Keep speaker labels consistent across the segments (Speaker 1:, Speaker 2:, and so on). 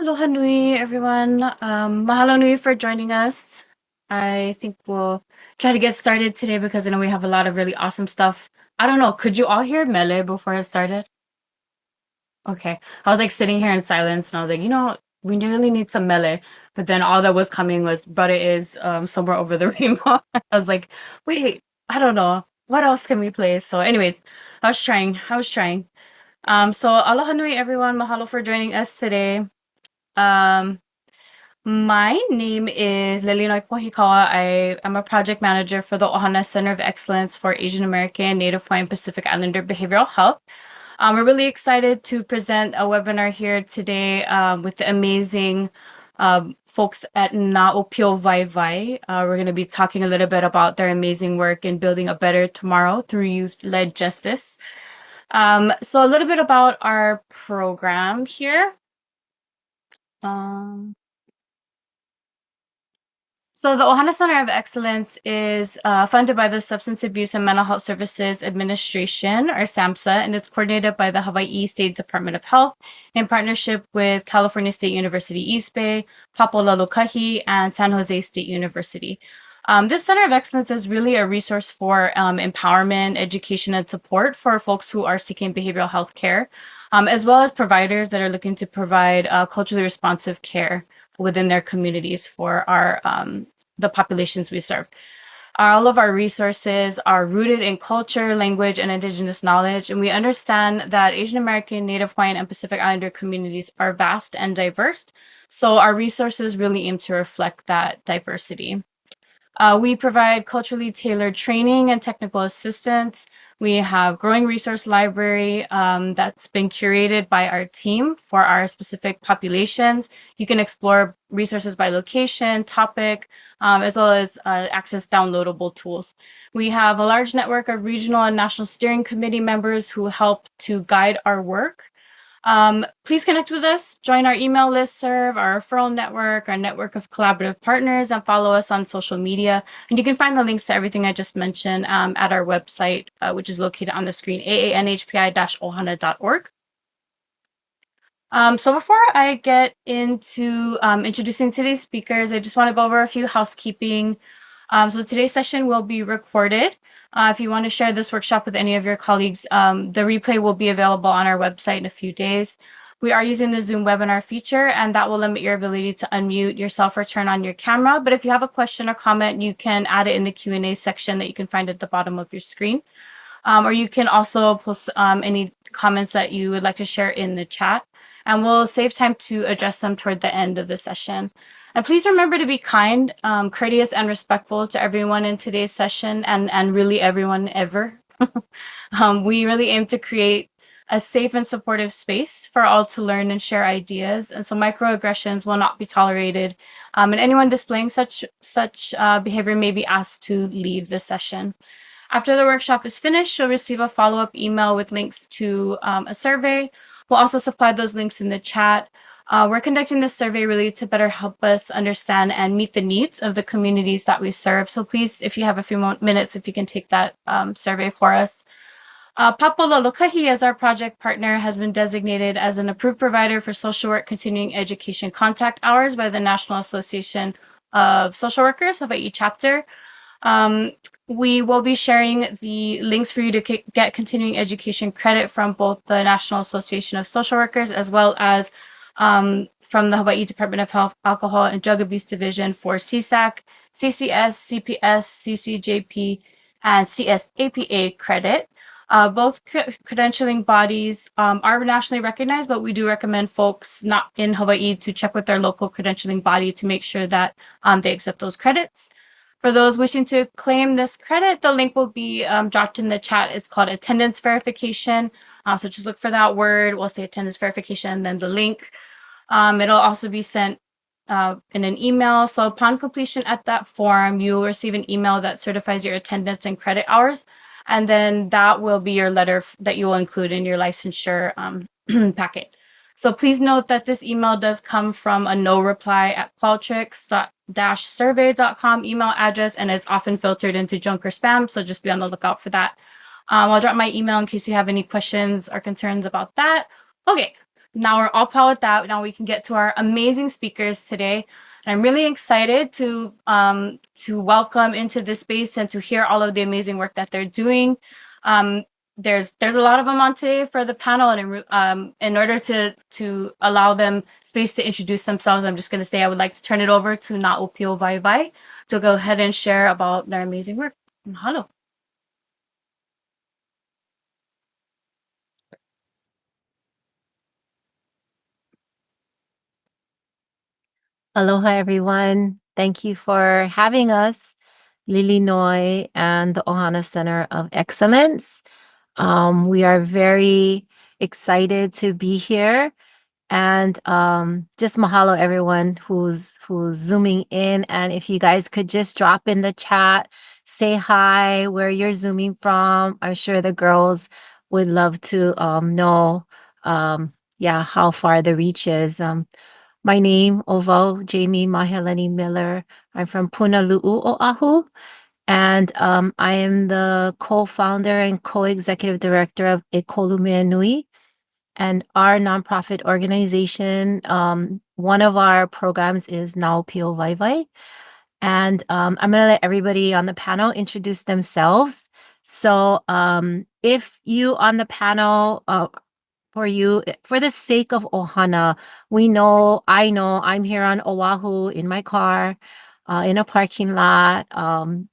Speaker 1: Aloha nui, everyone. Mahalo nui for joining us. I think we'll try to get started today because I know we have a lot of really awesome stuff. I don't know, could you all hear Mele before it started? Okay. I was like sitting here in silence and I was like, we really need some Mele. But then all that was coming was, but it is somewhere over the rainbow. I was like, wait, I don't know. What else can we play? So anyways, I was trying. So aloha nui, everyone. Mahalo for joining us today. Um, My name is Lelina Kohikawa. I am a project manager for the Ohana Center of Excellence for Asian American, Native Hawaiian, Pacific Islander Behavioral Health. We're really excited to present a webinar here today with the amazing folks at ʻŌpio WaiWai. We're going to be talking a little bit about their amazing work in building a better tomorrow through youth-led justice. So a little bit about our program here. So the Ohana Center of Excellence is funded by the Substance Abuse and Mental Health Services Administration, or SAMHSA, and it's coordinated by the Hawaii State Department of Health in partnership with California State University East Bay, Papalalokahi, and San Jose State University. This Center of Excellence is really a resource for empowerment, education, and support for folks who are seeking behavioral health care, as well as providers that are looking to provide culturally responsive care within their communities for the populations we serve. All of our resources are rooted in culture, language, and indigenous knowledge, and we understand that Asian American, Native Hawaiian, and Pacific Islander communities are vast and diverse. So our resources really aim to reflect that diversity. We provide culturally tailored training and technical assistance. We have growing resource library that's been curated by our team for our specific populations. You can explore resources by location, topic, as well as access downloadable tools. We have a large network of regional and national steering committee members who help to guide our work. Please connect with us, join our email listserv, our referral network, our network of collaborative partners, and follow us on social media. And you can find the links to everything I just mentioned at our website, which is located on the screen, aanhpi-ohana.org. So before I get into introducing today's speakers, I just want to go over a few housekeeping. So today's session will be recorded. If you want to share this workshop with any of your colleagues, the replay will be available on our website in a few days. We are using the Zoom webinar feature, and that will limit your ability to unmute yourself or turn on your camera. But if you have a question or comment, you can add it in the Q&A section that you can find at the bottom of your screen. Or you can also post any comments that you would like to share in the chat, and we'll save time to address them toward the end of the session. And please remember to be kind, courteous, and respectful to everyone in today's session, and really everyone ever. We really aim to create a safe and supportive space for all to learn and share ideas. And so microaggressions will not be tolerated. And anyone displaying such behavior may be asked to leave the session. After the workshop is finished, you'll receive a follow-up email with links to a survey. We'll also supply those links in the chat. We're conducting this survey really to better help us understand and meet the needs of the communities that we serve. So please, if you have a few minutes, if you can take that survey for us. Papalalokahi, as our project partner, has been designated as an approved provider for social work continuing education contact hours by the National Association of Social Workers, Hawaii chapter. We will be sharing the links for you to get continuing education credit from both the National Association of Social Workers as well as from the Hawaii Department of Health, Alcohol, and Drug Abuse Division for CSAC, CCS, CPS, CCJP, and CSAPA credit. Both credentialing bodies are nationally recognized, but we do recommend folks not in Hawaii to check with their local credentialing body to make sure that they accept those credits. For those wishing to claim this credit, the link will be dropped in the chat. It's called attendance verification. So just look for that word. We'll say attendance verification, then the link. It'll also be sent in an email. So upon completion at that form, you will receive an email that certifies your attendance and credit hours. And then that will be your letter that you will include in your licensure packet. So please note that this email does come from a no reply at qualtrics-survey.com email address, and it's often filtered into junk or spam. So just be on the lookout for that. I'll drop my email in case you have any questions or concerns about that. Okay, now we're all powered out. Now we can get to our amazing speakers today. And I'm really excited to welcome into this space and to hear all of the amazing work that they're doing. There's a lot of them on today for the panel, and in order to allow them space to introduce themselves, I'm just going to say I would like to turn it over to Na ʻŌpio WaiWai to go ahead and share about their amazing work. Mahalo.
Speaker 2: Aloha, everyone. Thank you for having us, Lili Noi and the Ohana Center of Excellence. We are very excited to be here, and just mahalo everyone who's zooming in. And if you guys could just drop in the chat, say hi, where you're zooming from. I'm sure the girls would love to know, yeah, how far the reach is. My name, Ovo Jamie Maheleni Miller. I'm from Punalu'u, Oahu, and I am the co-founder and co-executive director of ʻEkolu Mea Nui, and our nonprofit organization. One of our programs is ʻŌpio WaiWai, and I'm going to let everybody on the panel introduce themselves. So if you on the panel for you, for the sake of Ohana, I know I'm here on Oahu in my car, in a parking lot,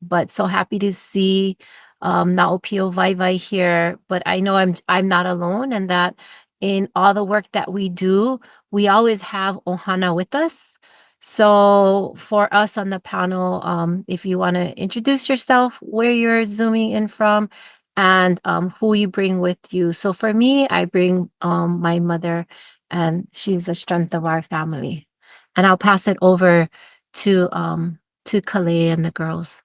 Speaker 2: but so happy to see Naopio Vaivai here. But I know I'm not alone, and that in all the work that we do, we always have Ohana with us. So for us on the panel, if you want to introduce yourself, where you're zooming in from, and who you bring with you. So for me, I bring my mother, and she's the strength of our family. And I'll pass it over to Kalei and the girls.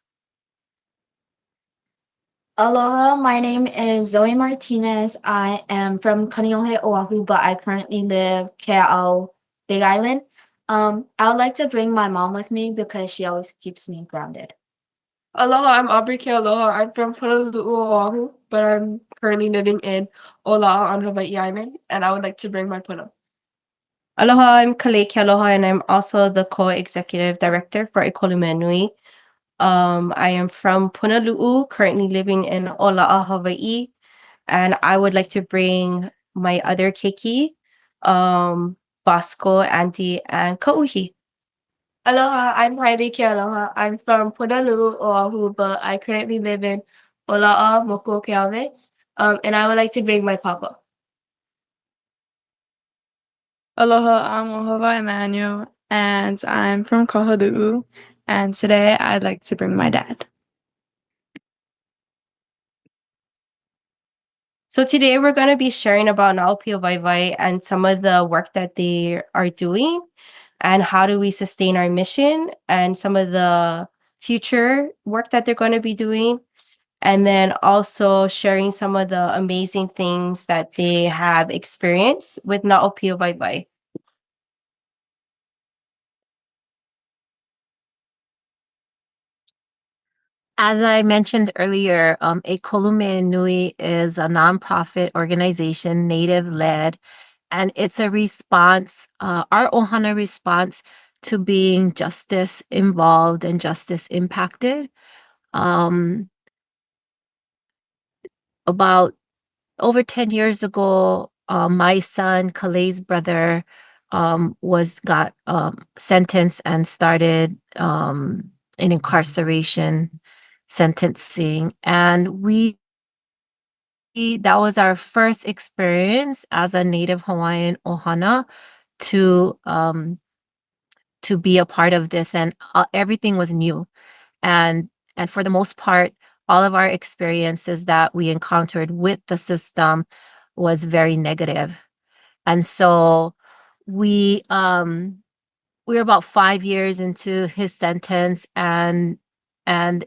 Speaker 3: Aloha, my name is Zoe Martinez. I am from Kaneohe, Oahu, but I currently live Kea'au, Big Island. I would like to bring my mom with me because she always keeps me grounded.
Speaker 4: Aloha, I'm Aubrey Kealoha. I'm from Honolulu, Oahu, but I'm currently living in Ola'a on Hawaiʻi Island, and I would like to bring my puna.
Speaker 5: Aloha, I'm Kalei Kealoha, and I'm also the co-executive director for ʻEkolu Mea Nui. I am from Punalu'u, currently living in Ola'a, Hawaii, and I would like to bring my other keiki, Bosco, Andy, and Kauhi.
Speaker 4: Aloha, I'm Hailey Kealoha. I'm from Honolulu, Oahu, but I currently live in Ola'a, Mokuokeawe, and I would like to bring my papa.
Speaker 6: Aloha, I'm Ohava Emmanuel, and I'm from Kahalu'u, and today I'd like to bring my dad.
Speaker 5: So today we're going to be sharing about ʻŌpio WaiWai and some of the work that they are doing, and how do we sustain our mission, and some of the future work that they're going to be doing. And then also sharing some of the amazing things that they have experienced with ʻŌpio WaiWai.
Speaker 2: As I mentioned earlier, ʻEkolu Mea Nui is a nonprofit organization, Native-led, and it's a response, our Ohana response to being justice involved and justice impacted. About over 10 years ago, my son, Kalei's brother, got sentenced and started in incarceration sentencing. And that was our first experience as a Native Hawaiian Ohana to be a part of this, and everything was new. And for the most part, all of our experiences that we encountered with the system was very negative. And so we're about 5 years into his sentence, and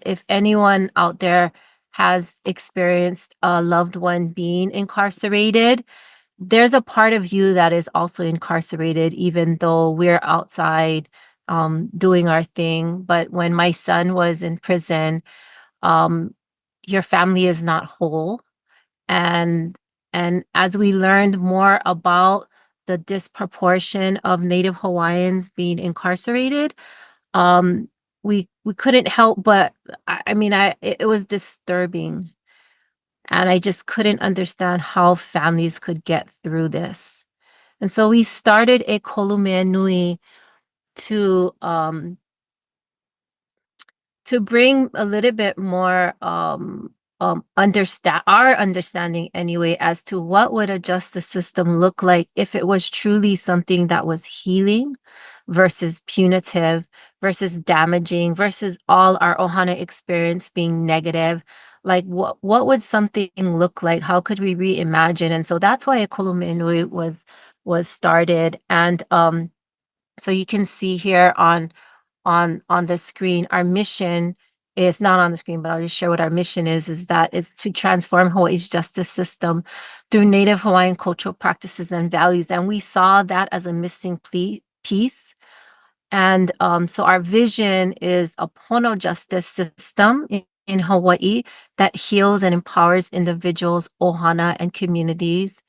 Speaker 2: if anyone out there has experienced a loved one being incarcerated, there's a part of you that is also incarcerated, even though we're outside doing our thing. But when my son was in prison, your family is not whole. And as we learned more about the disproportion of Native Hawaiians being incarcerated, we couldn't help but it was disturbing, and I just couldn't understand how families could get through this. And so we started ʻEkolu Mea Nui to bring a little bit more understanding anyway as to what would a justice system look like if it was truly something that was healing versus punitive versus damaging versus all our ohana experience being negative. Like what would something look like? How could we reimagine? And so that's why ʻEkolu Mea Nui was started. And so you can see here on the screen, our mission is not on the screen, but I'll just share what our mission is that is to transform Hawaii's justice system through Native Hawaiian cultural practices and values. And we saw that as a missing piece. And so our vision is a pono justice system in Hawaii that heals and empowers individuals, ohana, and communities.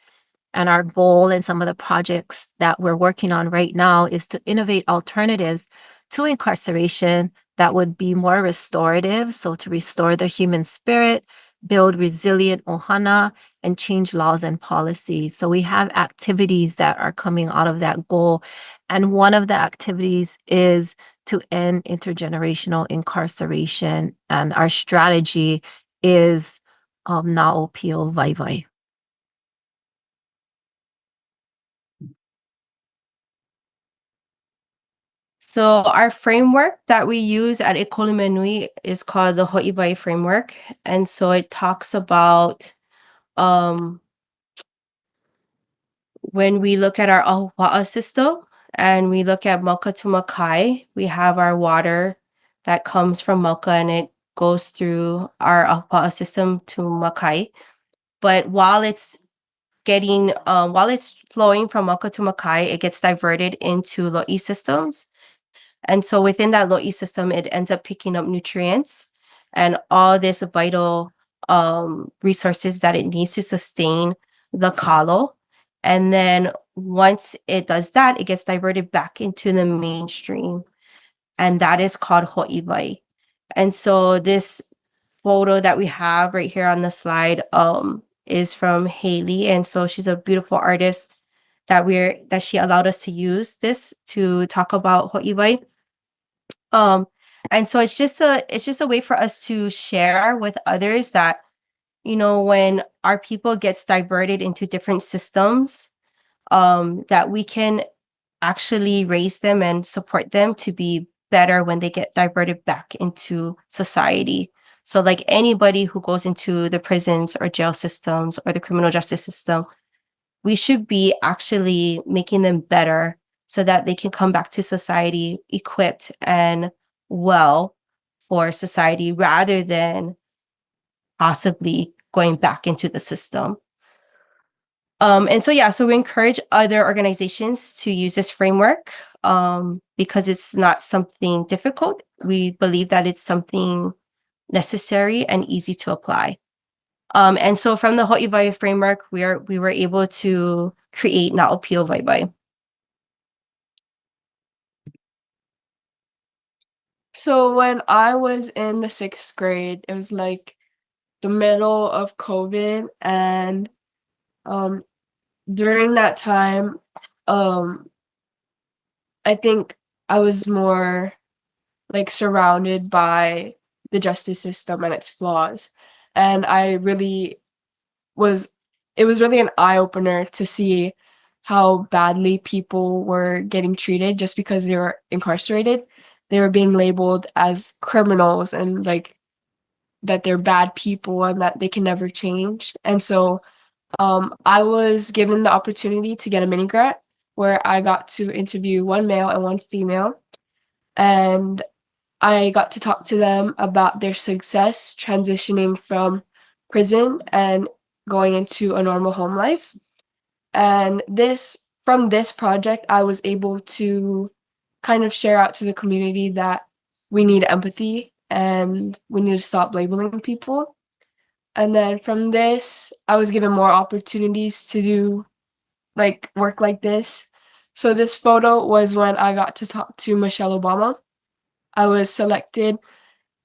Speaker 2: And our goal and some of the projects that we're working on right now is to innovate alternatives to incarceration that would be more restorative. So to restore the human spirit, build resilient ohana, and change laws and policies. So we have activities that are coming out of that goal. And one of the activities is to end intergenerational incarceration. And our strategy is ʻŌpio WaiWai.
Speaker 5: So our framework that we use at ʻEkolu Mea Nui is called the Hoʻiwai framework. And so it talks about when we look at our ahua'a system and we look at Mauka to Makai, we have our water that comes from Mauka and it goes through our ahua'a system to Makai. But while it's flowing from Mauka to Makai, it gets diverted into lo'i systems. And so within that lo'i system, it ends up picking up nutrients and all this vital resources that it needs to sustain the kalo. And then once it does that, it gets diverted back into the mainstream. And that is called ho'iwai. And so this photo that we have right here on the slide is from Haley. And so she's a beautiful artist that she allowed us to use this to talk about ho'iwai. And so it's just a way for us to share with others that, when our people gets diverted into different systems, that we can actually raise them and support them to be better when they get diverted back into society. So like anybody who goes into the prisons or jail systems or the criminal justice system, we should be actually making them better so that they can come back to society equipped and well for society rather than possibly going back into the system. And so we encourage other organizations to use this framework because it's not something difficult. We believe that it's something necessary and easy to apply. And so from the Ho'iwai framework, we were able to create ʻŌpio WaiWai.
Speaker 4: So when I was in the 6th grade, it was like the middle of COVID, and during that time, I think I was more like surrounded by the justice system and its flaws, and it was really an eye-opener to see how badly people were getting treated just because they were incarcerated. They were being labeled as criminals and like that they're bad people and that they can never change. And so I was given the opportunity to get a mini grant where I got to interview one male and one female, and I got to talk to them about their success transitioning from prison and going into a normal home life. And from this project, I was able to kind of share out to the community that we need empathy and we need to stop labeling people. And then from this, I was given more opportunities to do like work like this. So this photo was when I got to talk to Michelle Obama. I was selected,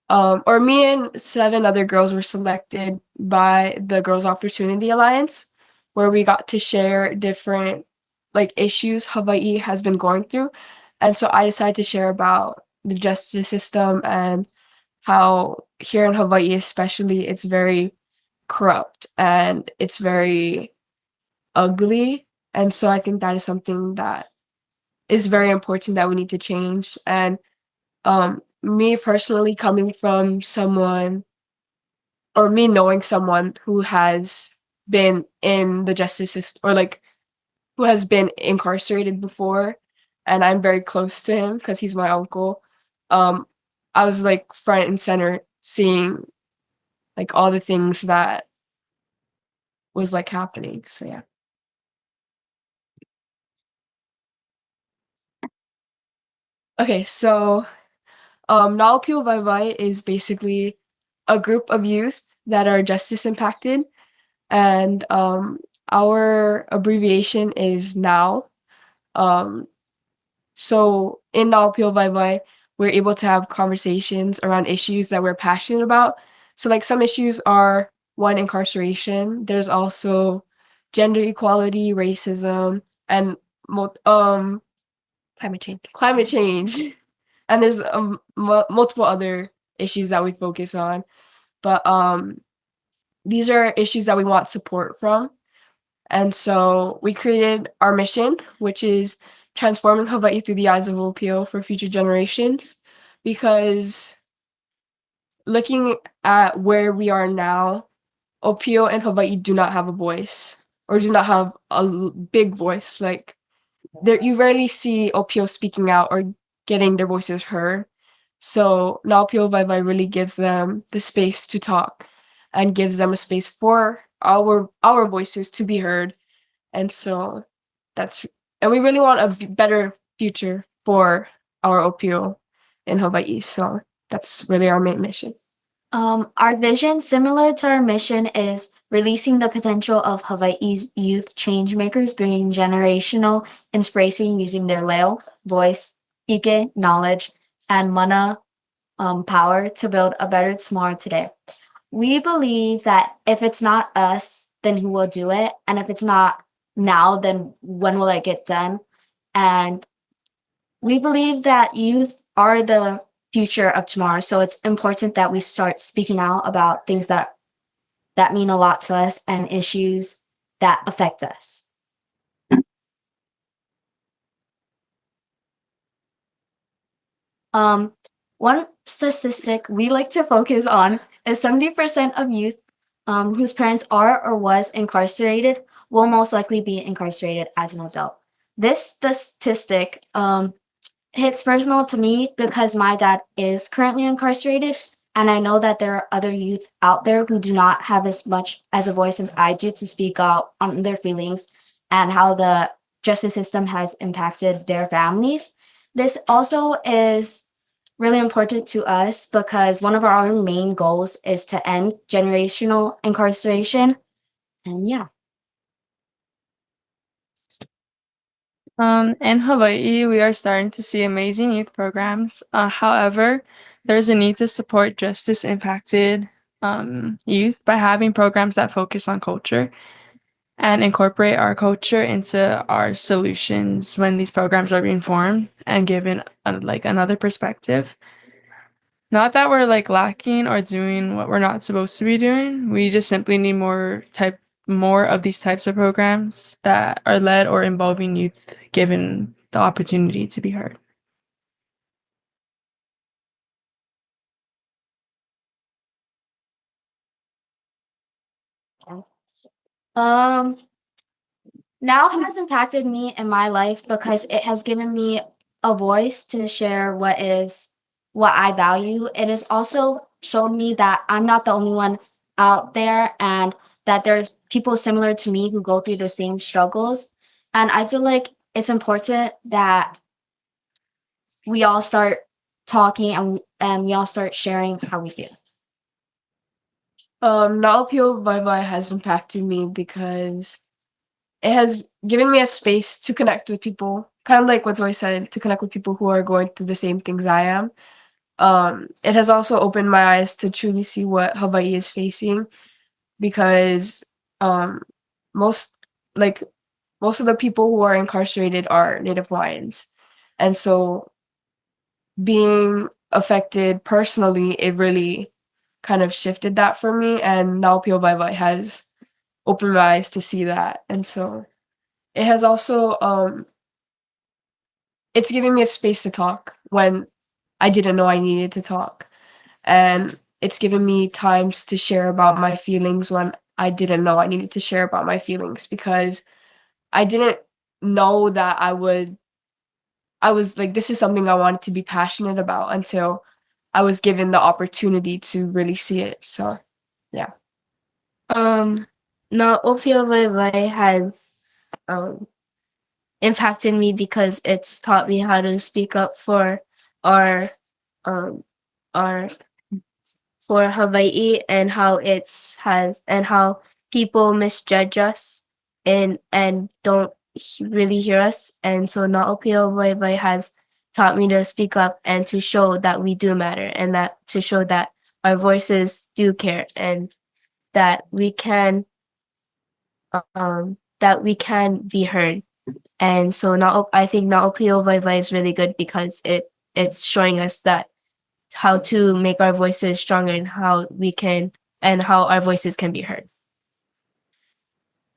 Speaker 4: or me and 7 other girls were selected by the Girls Opportunity Alliance, where we got to share different like issues Hawaii has been going through. And so I decided to share about the justice system and how here in Hawaii especially it's very corrupt and it's very ugly. And so I think that is something that is very important that we need to change. And me personally coming from someone or me knowing someone who has been in the justice system or like who has been incarcerated before, and I'm very close to him because he's my uncle. Um, I was like front and center seeing like all the things that was like happening. So yeah. Okay, so ʻŌpio WaiWai is basically a group of youth that are justice impacted, and our abbreviation is NOW. So in ʻŌpio WaiWai, we're able to have conversations around issues that we're passionate about. So like some issues are one, incarceration. There's also gender equality, racism, and
Speaker 5: Climate change.
Speaker 4: climate change. And there's multiple other issues that we focus on. But these are issues that we want support from. And so we created our mission, which is transforming Hawaii through the eyes of ʻŌpio for future generations. Because looking at where we are now, ʻŌpio and Hawaii do not have a voice or do not have a big voice. Like there, you rarely see ʻŌpio speaking out or getting their voices heard. So ʻŌpio WaiWai really gives them the space to talk and gives them a space for our voices to be heard. And so and we really want a better future for our ʻŌpio in Hawaii. So that's really our main mission.
Speaker 3: Our vision, similar to our mission, is releasing the potential of Hawaii's youth change makers, bringing generational inspiration using their leo, voice, ike, knowledge, and mana power to build a better tomorrow today. We believe that if it's not us, then who will do it? And if it's not now, then when will it get done? And we believe that youth are the future of tomorrow. So it's important that we start speaking out about things that mean a lot to us and issues that affect us. One statistic we like to focus on is 70% of youth whose parents are or was incarcerated will most likely be incarcerated as an adult. This statistic hits personal to me because my dad is currently incarcerated, and I know that there are other youth out there who do not have as much as a voice as I do to speak out on their feelings and how the justice system has impacted their families. This also is really important to us because one of our main goals is to end generational incarceration. And yeah.
Speaker 6: In Hawaii, we are starting to see amazing youth programs. However, there's a need to support justice impacted youth by having programs that focus on culture and incorporate our culture into our solutions when these programs are being formed and given like another perspective. Not that we're like lacking or doing what we're not supposed to be doing. We just simply need more of these types of programs that are led or involving youth given the opportunity to be heard.
Speaker 3: Now has impacted me in my life because it has given me a voice to share what I value. It has also shown me that I'm not the only one out there and that there's people similar to me who go through the same struggles. And I feel like it's important that we all start talking and we all start sharing how we feel.
Speaker 4: ʻŌpio WaiWai has impacted me because it has given me a space to connect with people, kind of like what Zoe said, to connect with people who are going through the same things I am. It has also opened my eyes to truly see what Hawaii is facing, because most like most of the people who are incarcerated are Native Hawaiians. And so being affected personally, it really kind of shifted that for me. And now ʻŌpio WaiWai has opened my eyes to see that. And so it has also it's giving me a space to talk when I didn't know I needed to talk. And it's given me times to share about my feelings when I didn't know I needed to share about my feelings, because I didn't know that I was like, this is something I wanted to be passionate about until I was given the opportunity to really see it. So, yeah.
Speaker 3: Now ʻŌpio WaiWai has impacted me because it's taught me how to speak up for our um our for Hawaii, and how how people misjudge us and don't really hear us. And so now ʻŌpio WaiWai has taught me to speak up and to show that we do matter, and that to show that our voices do care, and that we can be heard. And so now I think now ʻŌpio WaiWai is really good because it's showing us that how to make our voices stronger, and how our voices can be heard.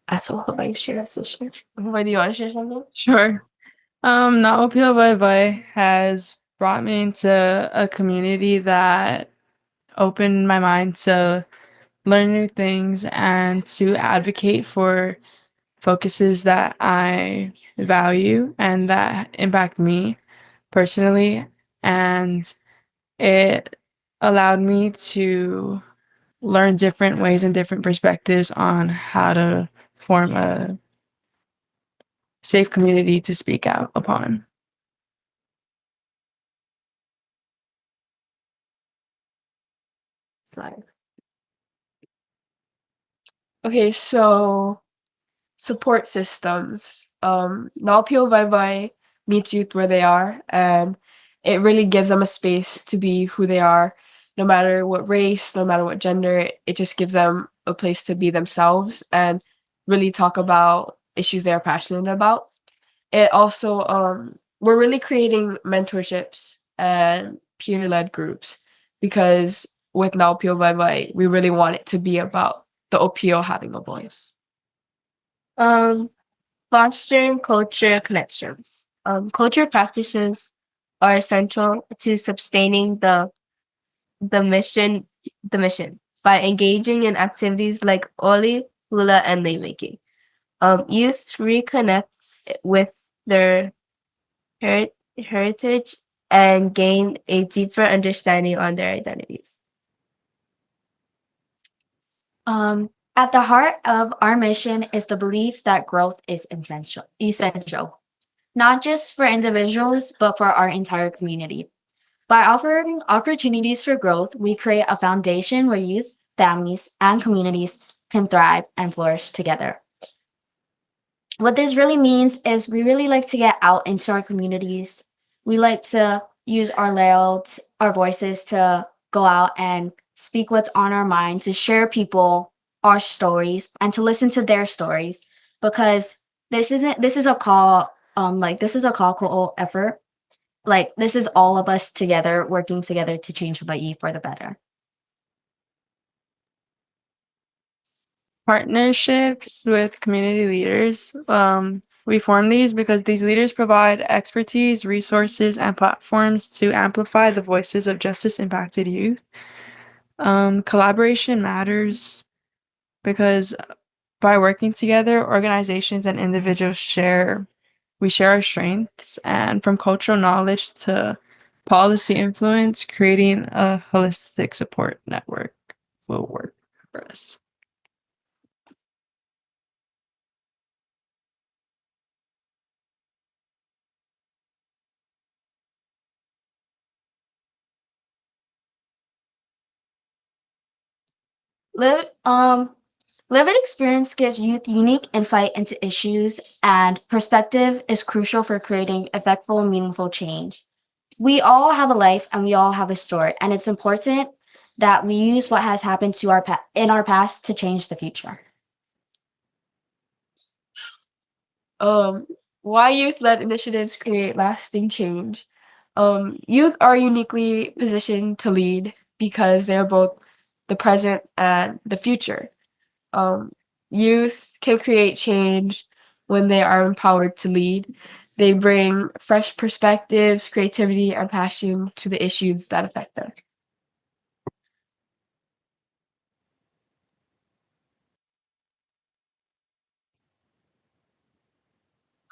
Speaker 3: That's all I share. That's so share.
Speaker 4: Wait, do you want to share something?
Speaker 6: Sure. ʻŌpio WaiWai has brought me into a community that opened my mind to learn new things and to advocate for focuses that I value and that impact me personally. And it allowed me to learn different ways and different perspectives on how to form a safe community to speak out upon.
Speaker 4: Okay, so support systems. Now ʻŌpio WaiWai meets youth where they are, and it really gives them a space to be who they are, no matter what race, no matter what gender. It just gives them a place to be themselves and really talk about issues they're passionate about. It also we're really creating mentorships and peer-led groups, because with now ʻŌpio WaiWai, we really want it to be about the ʻŌpio having a voice.
Speaker 3: Fostering culture connections. Culture practices are essential to sustaining the mission by engaging in activities like oli, hula, and lei making. Youth reconnect with their heritage and gain a deeper understanding on their identities. At the heart of our mission is the belief that growth is essential, not just for individuals, but for our entire community. By offering opportunities for growth, we create a foundation where youth, families, and communities can thrive and flourish together. What this really means is we really like to get out into our communities. We like to use our layout, our voices to go out and speak what's on our mind, to share people our stories and to listen to their stories, because this is a call call effort. Like, this is all of us together working together to change Hawaii for the better.
Speaker 6: Partnerships with community leaders. We form these because these leaders provide expertise, resources, and platforms to amplify the voices of justice-impacted youth. Collaboration matters because by working together, organizations and individuals share our strengths, and from cultural knowledge to policy influence, creating a holistic support network will work for us.
Speaker 3: Lived experience gives youth unique insight into issues, and perspective is crucial for creating effectful and meaningful change. We all have a life and we all have a story, and it's important that we use what has happened to in our past to change the future.
Speaker 4: Why youth-led initiatives create lasting change? Youth are uniquely positioned to lead because they are both the present and the future. Youth can create change when they are empowered to lead. They bring fresh perspectives, creativity, and passion to the issues that affect them.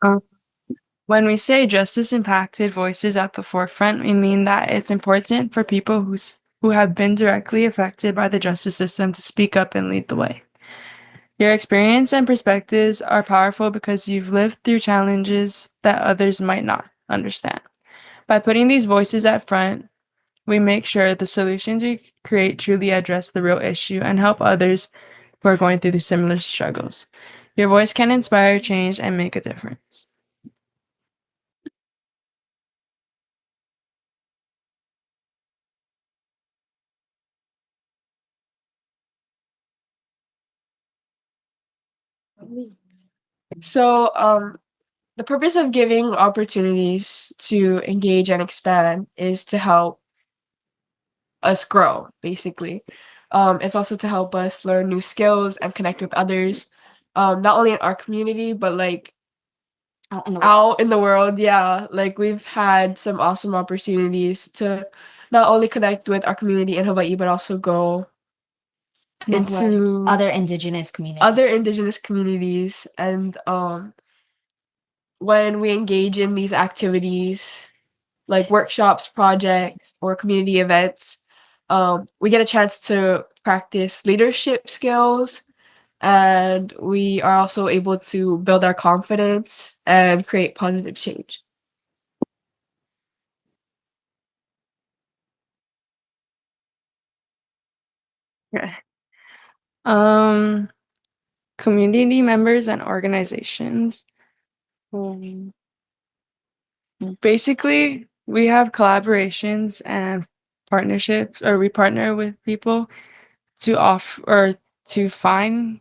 Speaker 6: Um, When we say justice impacted voices at the forefront, we mean that it's important for people who have been directly affected by the justice system to speak up and lead the way. Your experience and perspectives are powerful because you've lived through challenges that others might not understand. By putting these voices at front, we make sure the solutions we create truly address the real issue and help others who are going through similar struggles. Your voice can inspire change and make a difference.
Speaker 4: So, the purpose of giving opportunities to engage and expand is to help us grow, basically. It's also to help us learn new skills and connect with others, not only in our community, but like out in the world. Yeah, like we've had some awesome opportunities to not only connect with our community in Hawaii, but also go into
Speaker 3: other indigenous communities.
Speaker 4: And when we engage in these activities like workshops, projects, or community events, we get a chance to practice leadership skills, and we are also able to build our confidence and create positive change.
Speaker 6: Okay. Community members and organizations. Basically, we have collaborations and partnerships, or we partner with people to offer or to find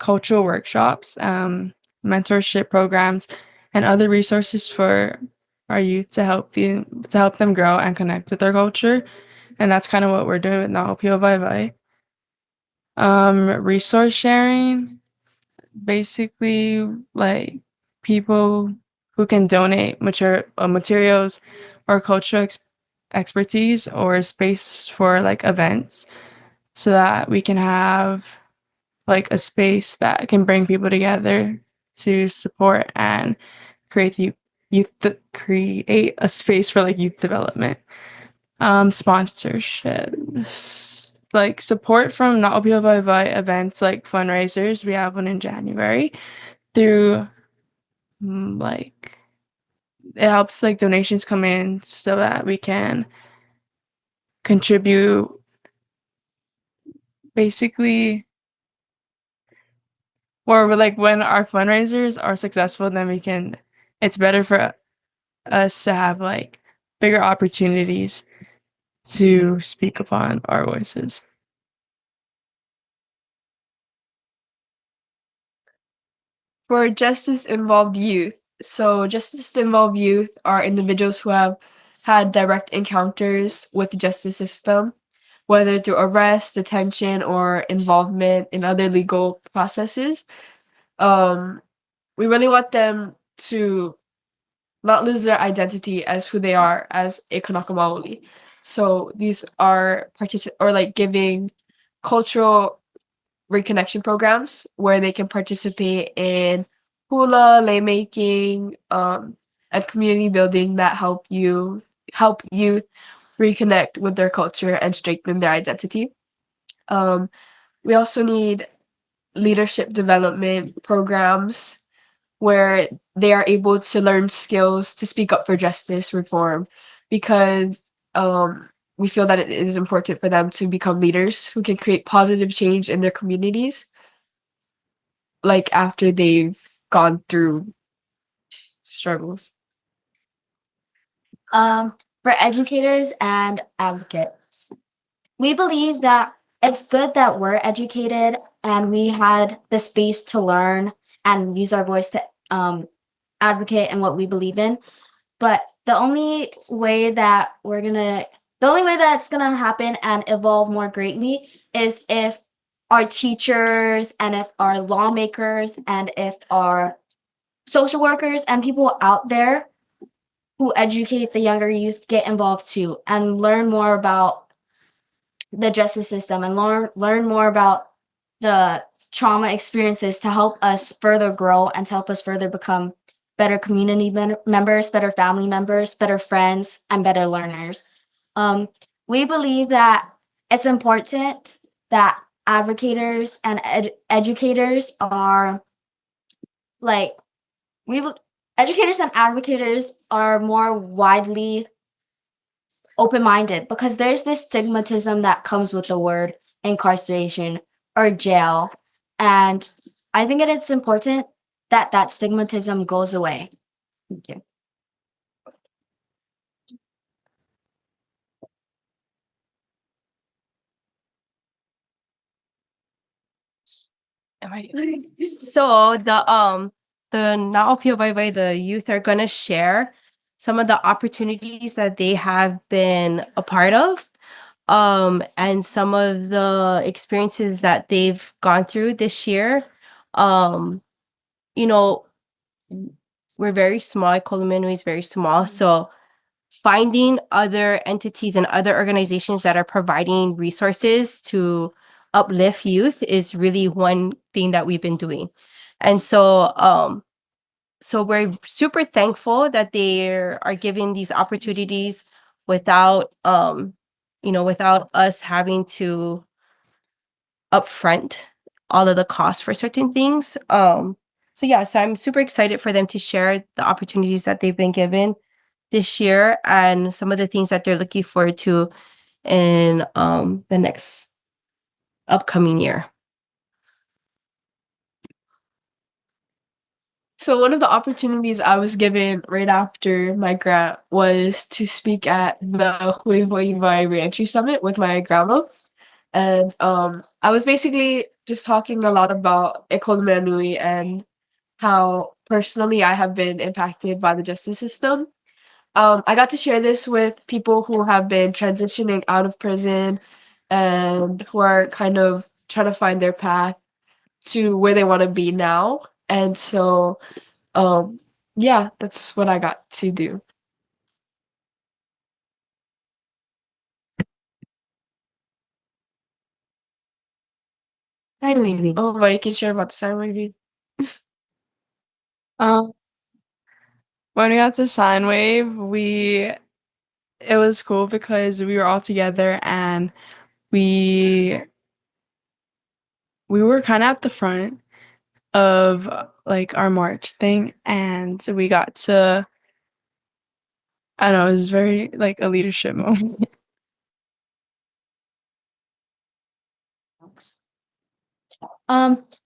Speaker 6: cultural workshops, mentorship programs, and other resources for our youth to help them grow and connect with their culture. And that's kind of what we're doing with ʻŌpio WaiWai. Resource sharing, basically like people who can donate materials or cultural expertise or space for like events so that we can have like a space that can bring people together to support and create a space for like youth development. Sponsorships, like support from ʻŌpio WaiWai events like fundraisers. We have one in January through like it helps like donations come in so that we can contribute basically, or like when our fundraisers are successful, then it's better for us to have like bigger opportunities to speak upon our voices.
Speaker 4: For justice-involved youth, so justice-involved youth are individuals who have had direct encounters with the justice system, whether through arrest, detention, or involvement in other legal processes. We really want them to not lose their identity as who they are as a Kanaka Maoli. So these are giving cultural reconnection programs where they can participate in hula, lei making, and community building that help youth reconnect with their culture and strengthen their identity. We also need leadership development programs where they are able to learn skills to speak up for justice reform, because we feel that it is important for them to become leaders who can create positive change in their communities. like after they've gone through struggles?
Speaker 3: For educators and advocates, we believe that it's good that we're educated and we had the space to learn and use our voice to advocate in what we believe in. But the only way that's gonna happen and evolve more greatly is if our teachers and if our lawmakers and if our social workers and people out there who educate the younger youth get involved too and learn more about the justice system and learn more about the trauma experiences to help us further grow and to help us further become better community members, better family members, better friends, and better learners. We believe that it's important that advocators and educators are like educators and advocates are more widely open-minded because there's this stigmatism that comes with the word incarceration or jail, and I think it's important that that stigmatism goes away. Thank you.
Speaker 5: Am I? So the ʻŌpio WaiWai, the youth are gonna share some of the opportunities that they have been a part of, and some of the experiences that they've gone through this year. You know, we're very small. ʻEkolu Mea Nui is very small, so finding other entities and other organizations that are providing resources to uplift youth is really one thing that we've been doing. And so we're super thankful that they are giving these opportunities without without us having to upfront all of the costs for certain things. So I'm super excited for them to share the opportunities that they've been given this year and some of the things that they're looking forward to in the next upcoming year.
Speaker 4: So one of the opportunities I was given right after my grant was to speak at the Hui WaiWai Reentry Summit with my grandma. And I was basically just talking a lot about ʻEkolu Mea Nui and how personally I have been impacted by the justice system. I got to share this with people who have been transitioning out of prison and who are kind of trying to find their path to where they want to be now. And so, yeah, that's what I got to do. Sign waving. Oh, but you can share about the sign waving.
Speaker 6: Um, when we got to Shine Wave, it was cool because we were all together and we were kind of at the front of like our march thing, and we got to, I don't know, it was very like a leadership moment.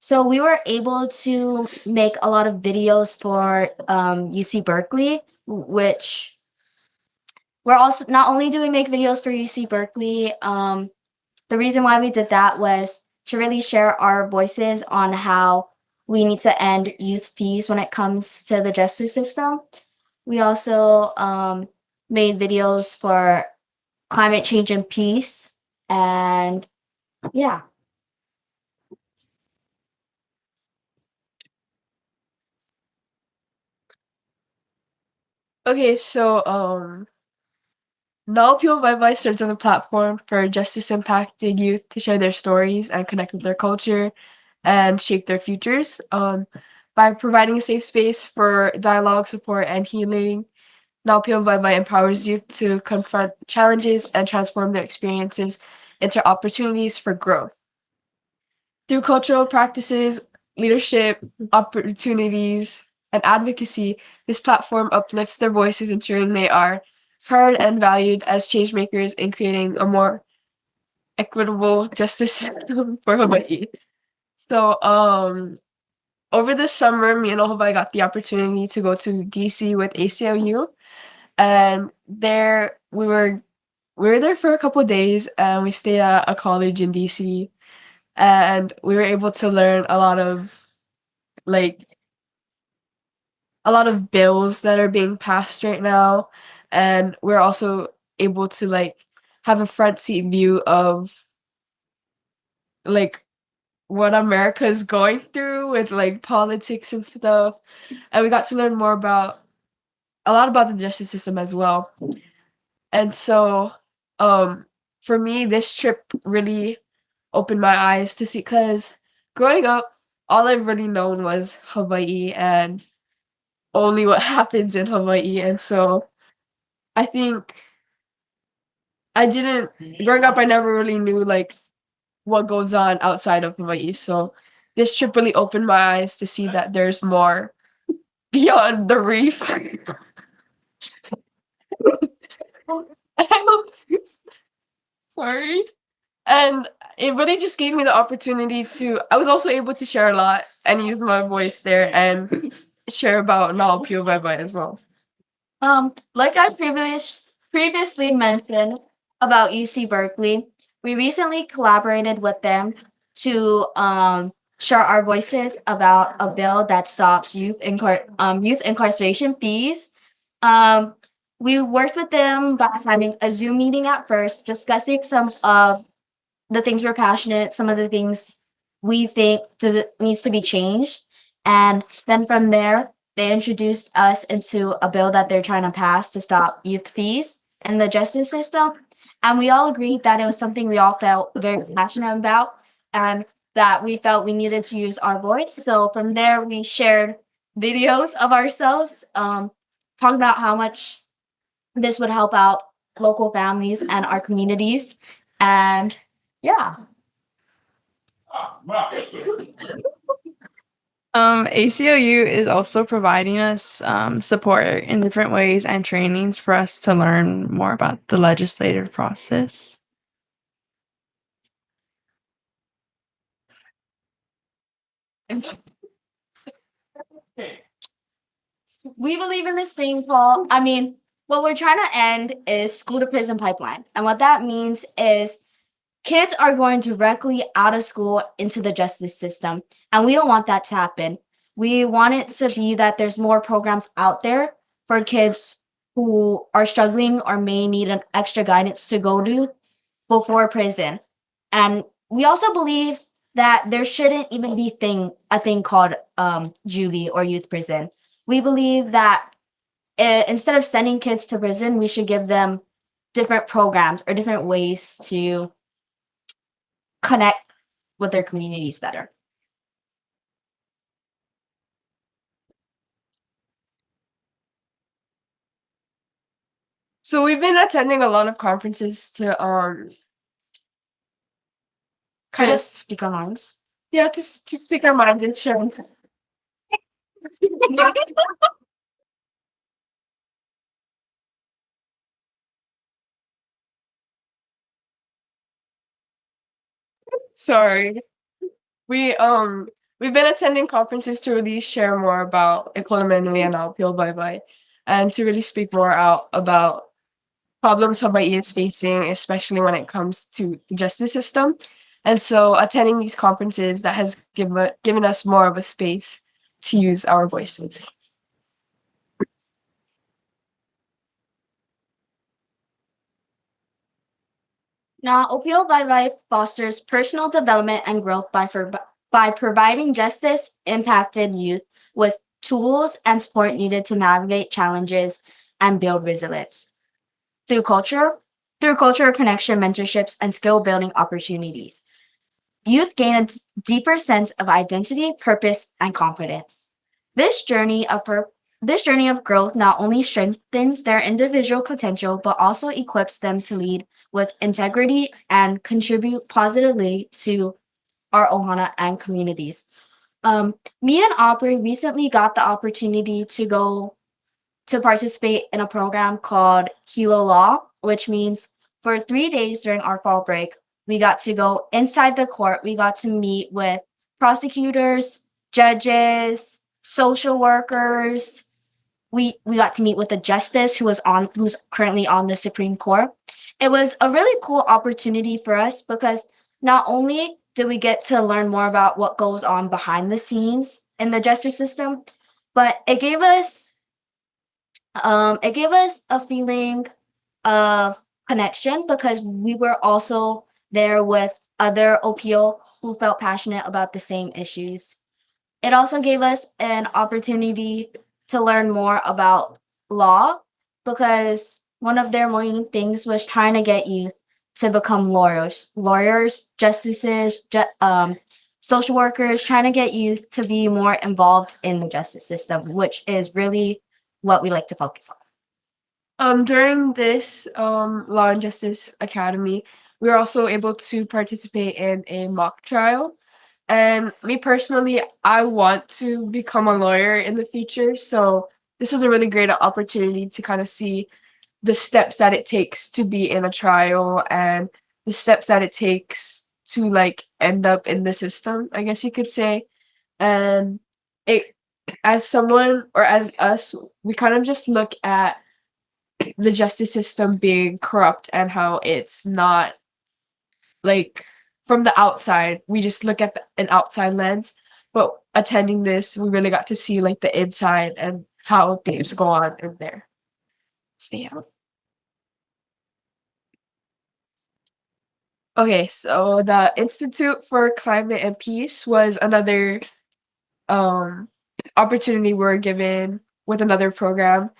Speaker 3: So we were able to make a lot of videos for UC Berkeley, which we're also not only do we make videos for UC Berkeley, the reason why we did that was to really share our voices on how we need to end youth fees when it comes to the justice system. We also made videos for climate change and peace, and yeah.
Speaker 4: Okay, so ʻŌpio WaiWai serves as a platform for justice-impacted youth to share their stories and connect with their culture and shape their futures. By providing a safe space for dialogue, support, and healing, ʻŌpio WaiWai empowers youth to confront challenges and transform their experiences into opportunities for growth. Through cultural practices, leadership, opportunities, and advocacy, this platform uplifts their voices, ensuring they are heard and valued as change makers in creating a more equitable justice system for Hawaii. So, over the summer, me and Hawaii got the opportunity to go to DC with ACLU, and there we were there for a couple of days, and we stayed at a college in DC, and we were able to learn like a lot of bills that are being passed right now, and we're also able to like have a front seat view of like what America is going through with like politics and stuff. And we got to learn more about a lot about the justice system as well. And so for me this trip really opened my eyes to see, because growing up all I've really known was Hawaii and only what happens in Hawaii. And so I think I didn't growing up I never really knew like what goes on outside of Hawaii. So this trip really opened my eyes to see that there's more beyond the reef. Sorry. And it really just gave me the opportunity to I was also able to share a lot and use my voice there and share about ʻŌpio WaiWai as well.
Speaker 3: Like I previously mentioned about UC Berkeley, we recently collaborated with them to share our voices about a bill that stops youth incarceration fees. We worked with them by having a Zoom meeting at first, discussing some of the things we're passionate, some of the things we think needs to be changed, and then from there they introduced us into a bill that they're trying to pass to stop youth fees in the justice system. And we all agreed that it was something we all felt very passionate about and that we felt we needed to use our voice. So from there, we shared videos of ourselves, talking about how much this would help out local families and our communities. And yeah.
Speaker 6: ACLU is also providing us support in different ways and trainings for us to learn more about the legislative process.
Speaker 3: We believe in this thing called, I mean, what we're trying to end is school to prison pipeline. And what that means is kids are going directly out of school into the justice system. And we don't want that to happen. We want it to be that there's more programs out there for kids who are struggling or may need an extra guidance to go to before prison. And we also believe that there shouldn't even be a thing called juvie or youth prison. We believe that instead of sending kids to prison, we should give them different programs or different ways to connect with their communities better.
Speaker 4: So we've been attending a lot of conferences to kind of
Speaker 3: Speak our minds.
Speaker 4: yeah to speak our minds and share. Sorry. We've been attending conferences to really share more about ʻEkolu Mea Nui and ʻŌpio WaiWai, and to really speak more out about problems Hawaii is facing, especially when it comes to the justice system. And so attending these conferences that has given us more of a space to use our voices.
Speaker 3: Now, ʻŌpio WaiWai fosters personal development and growth by providing justice-impacted youth with tools and support needed to navigate challenges and build resilience. Through culture connection, mentorships, and skill-building opportunities, youth gain a deeper sense of identity, purpose, and confidence. This journey of growth not only strengthens their individual potential, but also equips them to lead with integrity and contribute positively to our ohana and communities. Me and Aubrey recently got the opportunity to go to participate in a program called Kilo Law, which means for 3 days during our fall break, we got to go inside the court. We got to meet with prosecutors, judges, social workers. We got to meet with a justice who's currently on the Supreme Court. It was a really cool opportunity for us because not only did we get to learn more about what goes on behind the scenes in the justice system, but it gave us a feeling of connection because we were also there with other ʻŌpio who felt passionate about the same issues. It also gave us an opportunity to learn more about law because one of their main things was trying to get youth to become lawyers, justices, social workers, trying to get youth to be more involved in the justice system, which is really what we like to focus on.
Speaker 4: During this Law and Justice Academy, we were also able to participate in a mock trial. And me personally, I want to become a lawyer in the future. So this was a really great opportunity to kind of see the steps that it takes to be in a trial and the steps that it takes to like end up in the system, I guess you could say. And it, as someone or as us, we kind of just look at the justice system being corrupt and how it's not like from the outside. We just look at an outside lens, but attending this, we really got to see like the inside and how things go on in there. So yeah. Okay, so the Institute for Climate and Peace was another opportunity we were given with another program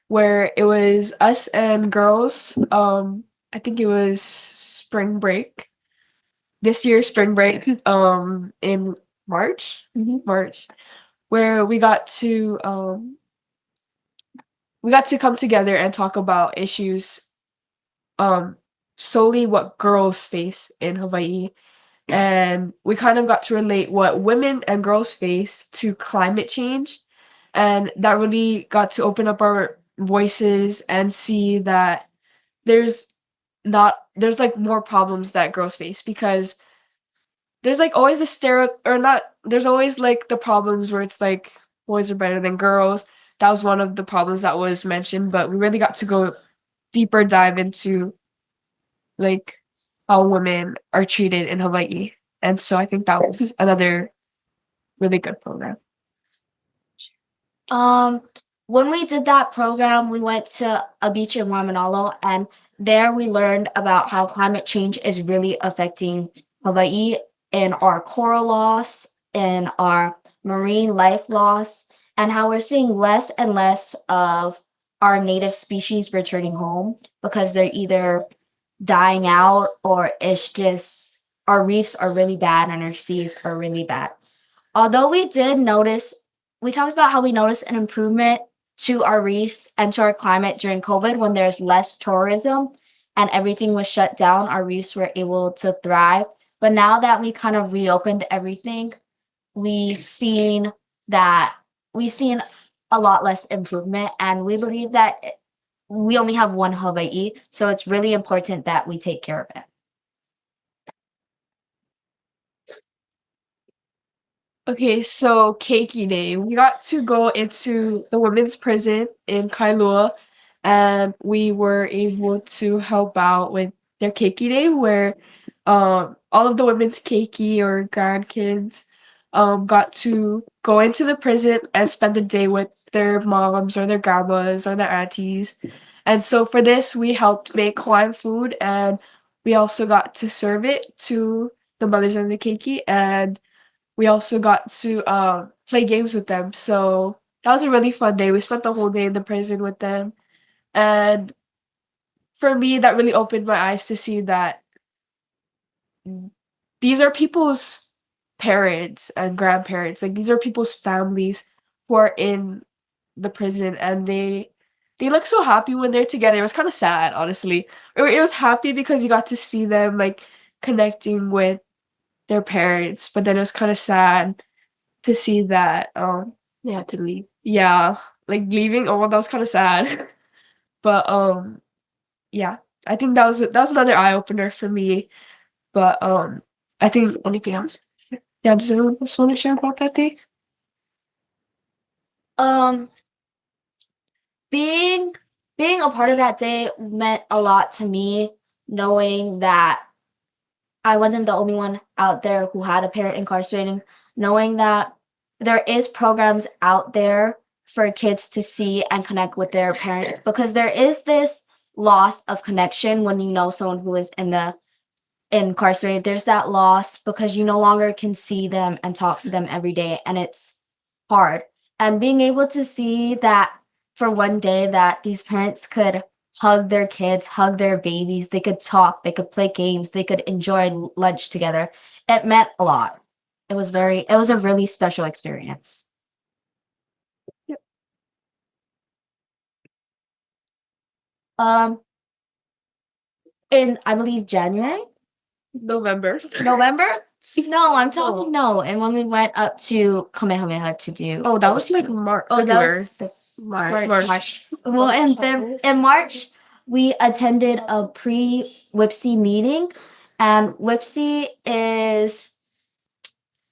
Speaker 4: where it was us and girls. I think it was spring break. This year's spring break in March. March, where we got to come together and talk about issues solely what girls face in Hawaii. And we kind of got to relate what women and girls face to climate change. And that really got to open up our voices and see that there's like more problems that girls face because there's like always there's always like the problems where it's like boys are better than girls. That was one of the problems that was mentioned, but we really got to go deeper dive into like how women are treated in Hawaii. And so I think that was another really good program.
Speaker 3: When we did that program, we went to a beach in Waimanalo, and there we learned about how climate change is really affecting Hawaii in our coral loss, in our marine life loss, and how we're seeing less and less of our native species returning home because they're either dying out or it's just our reefs are really bad and our seas are really bad. Although we talked about how we noticed an improvement to our reefs and to our climate during COVID when there's less tourism and everything was shut down, our reefs were able to thrive. But now that we kind of reopened everything, we've seen a lot less improvement, and we believe that we only have one Hawaii, so it's really important that we take care of it.
Speaker 4: Okay, so Keiki Day. We got to go into the women's prison in Kailua, and we were able to help out with their Keiki Day, where all of the women's keiki or grandkids got to go into the prison and spend the day with their moms or their grandmas or their aunties. And so for this, we helped make Hawaiian food, and we also got to serve it to the mothers and the keiki, and we also got to play games with them. So that was a really fun day. We spent the whole day in the prison with them. And for me, that really opened my eyes to see that these are people's parents and grandparents. Like these are people's families who are in the prison, and they look so happy when they're together. It was kind of sad, honestly. It was happy because you got to see them like connecting with their parents, but then it was kind of sad to see that they had to leave. Yeah, like leaving. Oh, that was kind of sad. But yeah, I think that was another eye opener for me. But I think anything else? Yeah, does anyone else want to share about that day?
Speaker 3: Um, being a part of that day meant a lot to me, knowing that I wasn't the only one out there who had a parent incarcerated, knowing that there is programs out there for kids to see and connect with their parents, because there is this loss of connection when you know someone who is incarcerated. There's that loss because you no longer can see them and talk to them every day, and it's hard. And being able to see that for one day that these parents could hug their kids, hug their babies, they could talk, they could play games, they could enjoy lunch together. It meant a lot. It was a really special experience. Um, in I believe January,
Speaker 4: November.
Speaker 3: November. No, I'm talking no. And when we went up to Kamehameha to do.
Speaker 4: Oh, that was like March.
Speaker 3: Oh, that was
Speaker 4: March.
Speaker 3: Well, in March, we attended a pre-WIPSI meeting, and WIPSI is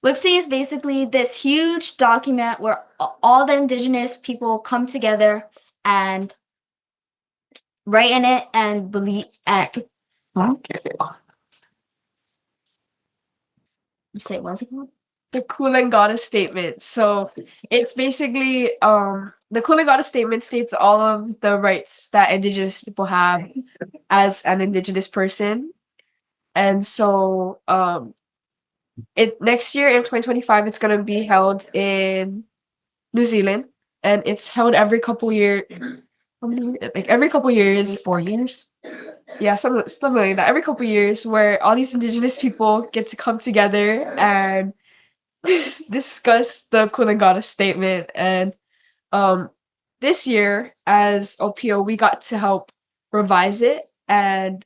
Speaker 3: basically this huge document where all the indigenous people come together and write in it and believe. Say what's it called?
Speaker 4: The Kulangata statement. So it's basically the Kulangata statement states all of the rights that indigenous people have as an indigenous person. And so it next year in 2025 it's gonna be held in New Zealand, and it's held every couple years. Like every couple years.
Speaker 3: 4 years.
Speaker 4: Yeah, something like that. Every couple years, where all these indigenous people get to come together and discuss the Kunagata statement. And this year as ʻŌpio, we got to help revise it, and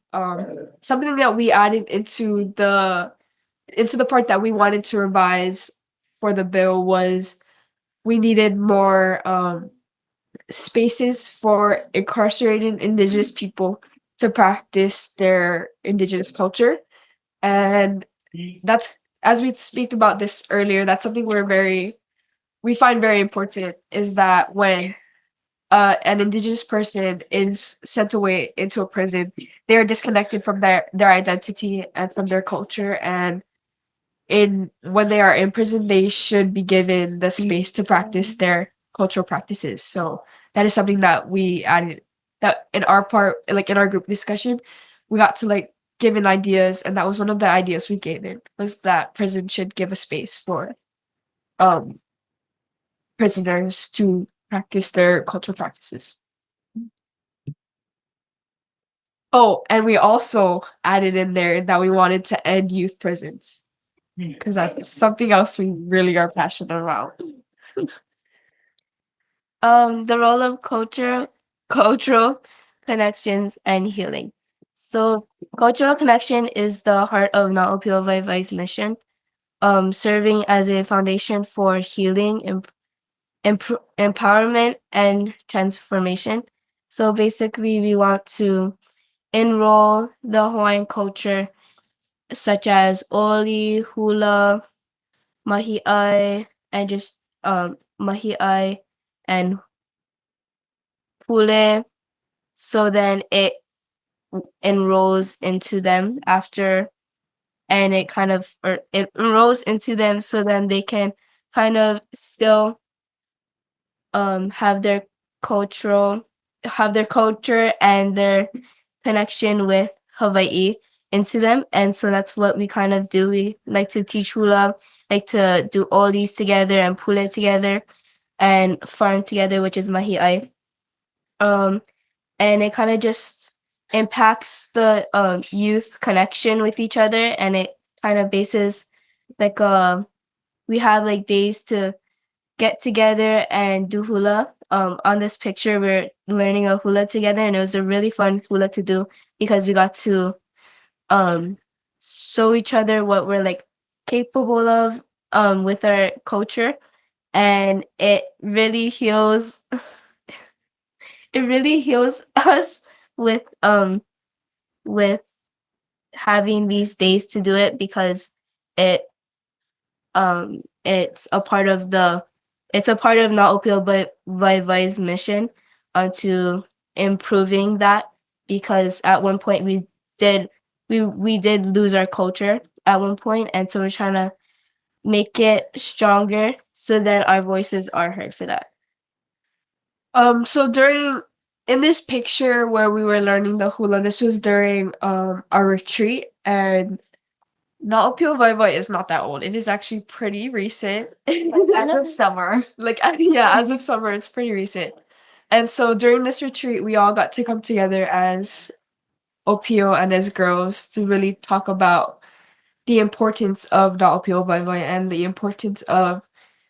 Speaker 4: something that we added into the part that we wanted to revise for the bill was we needed more spaces for incarcerated indigenous people to practice their indigenous culture. And that's, as we speak about this earlier, that's something we find very important, is that when an indigenous person is sent away into a prison, they are disconnected from their identity and from their culture. And when they are in prison, they should be given the space to practice their cultural practices. So that is something that we added, that in our part, like in our group discussion, we got to like give in ideas, and that was one of the ideas we gave in, was that prison should give a space for prisoners to practice their cultural practices. Oh, and we also added in there that we wanted to end youth prisons, because that's something else we really are passionate about.
Speaker 5: The role of cultural connections and healing. So cultural connection is the heart of ʻŌpio WaiWai's mission, serving as a foundation for healing, empowerment, and transformation. So basically, we want to enroll the Hawaiian culture, such as oli, hula, mahi'ai, and just mahi'ai and pule. So then it enrolls into them after, and it enrolls into them, so then they can kind of still have their culture and their connection with Hawaiʻi into them. And so that's what we kind of do. We like to teach hula, like to do all these together and pule together and farm together, which is mahi'ai. And it kind of just impacts the youth connection with each other, and it kind of bases like we have like days to get together and do hula. On this picture, we're learning a hula together, and it was a really fun hula to do because we got to show each other what we're like capable of with our culture, and it really heals us with having these days to do it, because it's a part of the
Speaker 3: it's a part of ʻŌpio WaiWai's mission to improving that, because at one point we did lose our culture at one point, and so we're trying to make it stronger so that our voices are heard for that.
Speaker 4: So in this picture where we were learning the hula, this was during our retreat, and ʻŌpio WaiWai is not that old. It is actually pretty recent.
Speaker 3: As of summer.
Speaker 4: As of summer, it's pretty recent. And so during this retreat, we all got to come together as ʻŌpio and as girls to really talk about the importance of ʻŌpio WaiWai and the importance of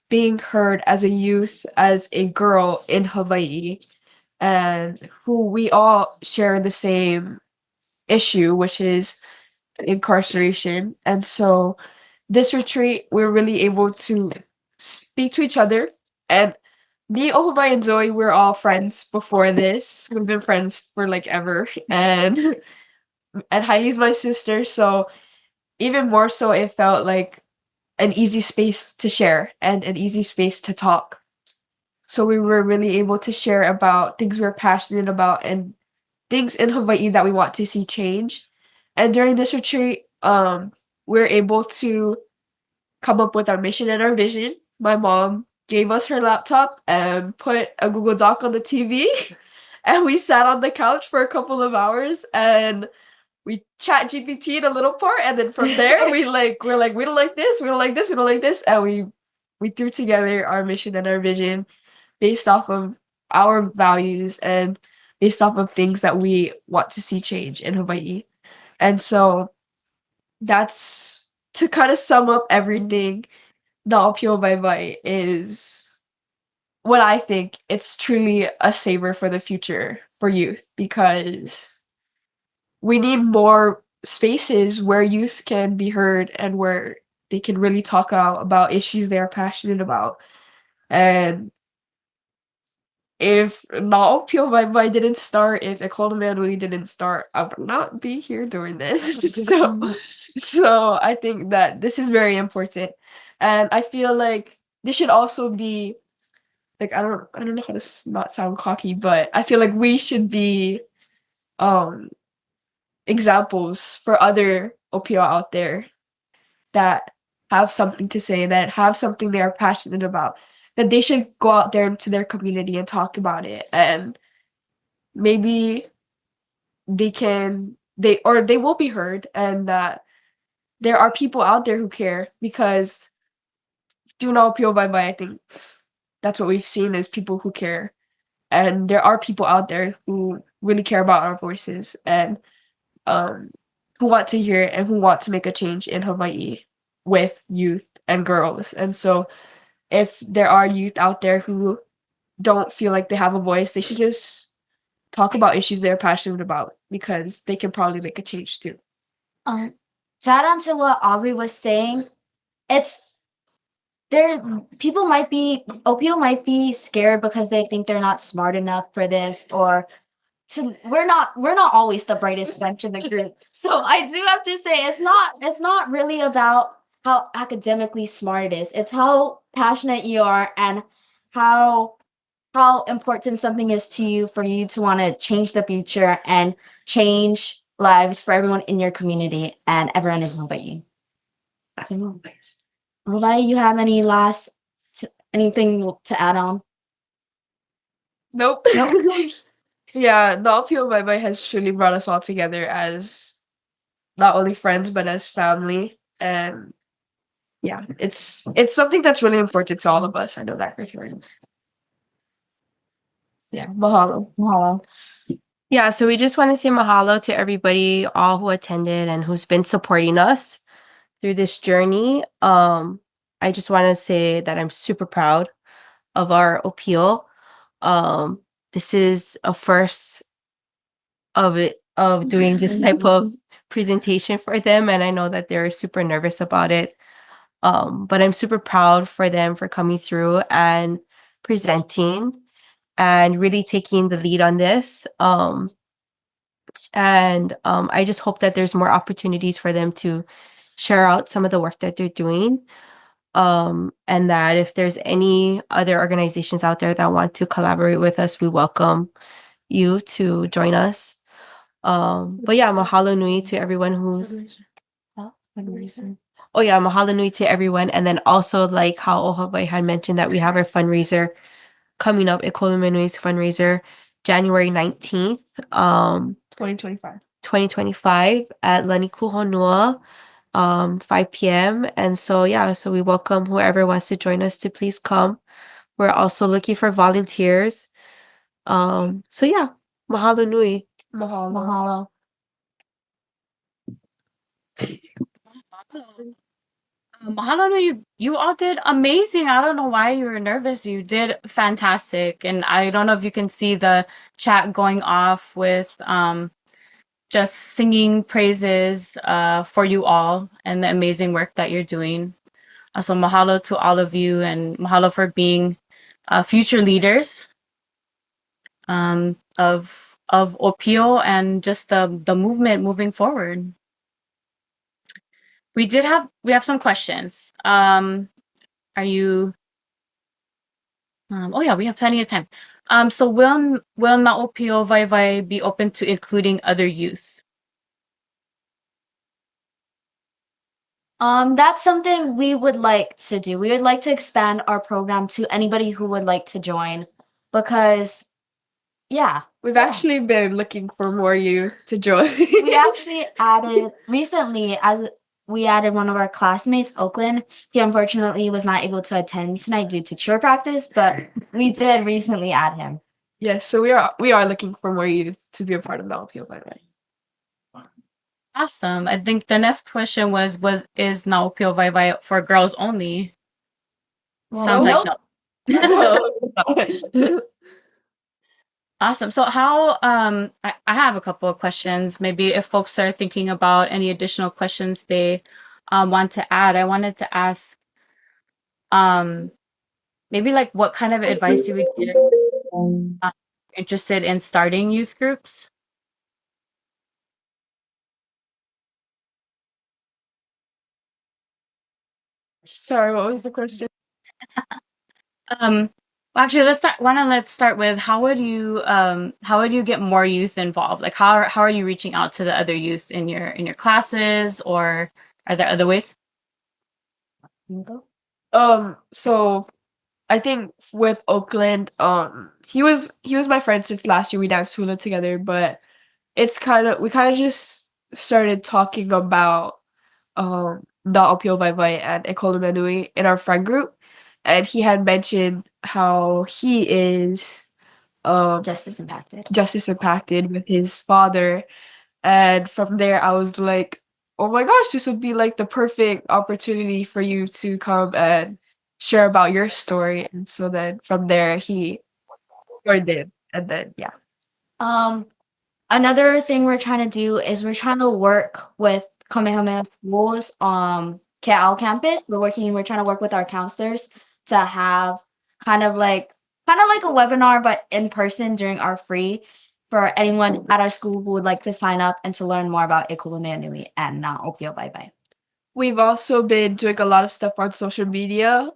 Speaker 4: being heard as a youth, as a girl in Hawaii, and who we all share the same issue, which is incarceration. And so this retreat, we're really able to speak to each other. And me, Ohomai, and Zoe, we're all friends before this. We've been friends for like ever. And Heidi's my sister, so even more so, it felt like an easy space to share and an easy space to talk. So we were really able to share about things we're passionate about and things in Hawaii that we want to see change. And during this retreat, we're able to come up with our mission and our vision. My mom gave us her laptop and put a Google Doc on the TV, and we sat on the couch for a couple of hours and we chat GPT'd a little part, and then from there we're like, we don't like this, we don't like this, we don't like this, and we threw together our mission and our vision based off of our values and based off of things that we want to see change in Hawaii. And so that's to kind of sum up everything. ʻŌpio WaiWai is what I think it's truly a saver for the future for youth, because we need more spaces where youth can be heard and where they can really talk out about issues they are passionate about. And if ʻŌpio WaiWai didn't start, if ʻEkolu Mea Nui didn't start, I would not be here doing this. So I think that this is very important. And I feel like this should also be like, I don't know how to not sound cocky, but I feel like we should be examples for other ʻŌpio out there that have something to say, that have something they are passionate about, that they should go out there into their community and talk about it. And maybe they will be heard, and that there are people out there who care, because through ʻŌpio WaiWai, I think that's what we've seen, is people who care. And there are people out there who really care about our voices and who want to hear it and who want to make a change in Hawaii with youth and girls. And so if there are youth out there who don't feel like they have a voice, they should just talk about issues they're passionate about, because they can probably make a change too.
Speaker 3: To add on to what Aubrey was saying, ʻŌpio might be scared because they think they're not smart enough for this, or we're not always the brightest bench in the group. So I do have to say, it's not really about how academically smart it is. It's how passionate you are and how important something is to you, for you to want to change the future and change lives for everyone in your community and everyone in Hawaii. Hawaii, you have anything to add on?
Speaker 4: Nope. Yeah, ʻŌpio WaiWai has truly brought us all together as not only friends but as family. And yeah, it's something that's really important to all of us. I know that for sure. Yeah, mahalo.
Speaker 5: Yeah, so we just want to say mahalo to everybody, all who attended and who's been supporting us through this journey. I just want to say that I'm super proud of our ʻŌpio. This is a first of doing this type of presentation for them, and I know that they're super nervous about it. But I'm super proud for them for coming through and presenting and really taking the lead on this. I just hope that there's more opportunities for them to share out some of the work that they're doing. And that if there's any other organizations out there that want to collaborate with us, we welcome you to join us. But yeah, mahalo nui to everyone who's
Speaker 3: Fundraiser.
Speaker 5: oh yeah, mahalo nui to everyone. And then also like how Ohabai had mentioned that we have our fundraiser coming up, ʻEkolu Mea Nui's fundraiser, January 19th,
Speaker 4: 2025.
Speaker 5: 2025 at Lani Kuhonua, 5 p.m. And so yeah, so we welcome whoever wants to join us to please come. We're also looking for volunteers. So yeah, mahalo nui.
Speaker 4: Mahalo.
Speaker 3: Mahalo.
Speaker 1: Mahalo, you all did amazing. I don't know why you were nervous. You did fantastic. And I don't know if you can see the chat going off with just singing praises for you all and the amazing work that you're doing. So mahalo to all of you, and mahalo for being future leaders of ʻŌpio and just the movement moving forward. We have some questions. Are you? Oh yeah, we have plenty of time. So will na ʻŌpio WaiWai be open to including other youth?
Speaker 3: That's something we would like to do. We would like to expand our program to anybody who would like to join, because yeah,
Speaker 4: We've actually been looking for more youth to join.
Speaker 3: we actually added recently, as we added one of our classmates, Oakland. He unfortunately was not able to attend tonight due to cheer practice, but we did recently add him.
Speaker 4: Yes, so we are looking for more youth to be a part of the ʻŌpio WaiWai.
Speaker 1: Awesome. I think the next question is na ʻŌpio WaiWai for girls only? Sounds like no. Awesome. So how I have a couple of questions. Maybe if folks are thinking about any additional questions they want to add, I wanted to ask maybe like what kind of advice you would give interested in starting youth groups?
Speaker 4: Sorry, what was the question?
Speaker 1: Well, actually, let's start with how would you get more youth involved? Like how are you reaching out to the other youth in your classes, or are there other ways?
Speaker 4: So I think with Oakland, he was my friend since last year. We danced hula together, but we kind of just started talking about na ʻŌpio WaiWai and ʻEkolu Mea Nui in our friend group, and he had mentioned how he is
Speaker 3: Justice impacted
Speaker 4: with his father, and from there I was like, oh my gosh, this would be like the perfect opportunity for you to come and share about your story. And so then from there he joined in, and then yeah.
Speaker 3: Another thing we're trying to do is we're trying to work with Kamehameha schools Ke'au campus. We're trying to work with our counselors to have kind of like a webinar, but in person during our free, for anyone at our school who would like to sign up and to learn more about ʻEkolu Mea Nui and na ʻŌpio WaiWai.
Speaker 4: We've also been doing a lot of stuff on social media.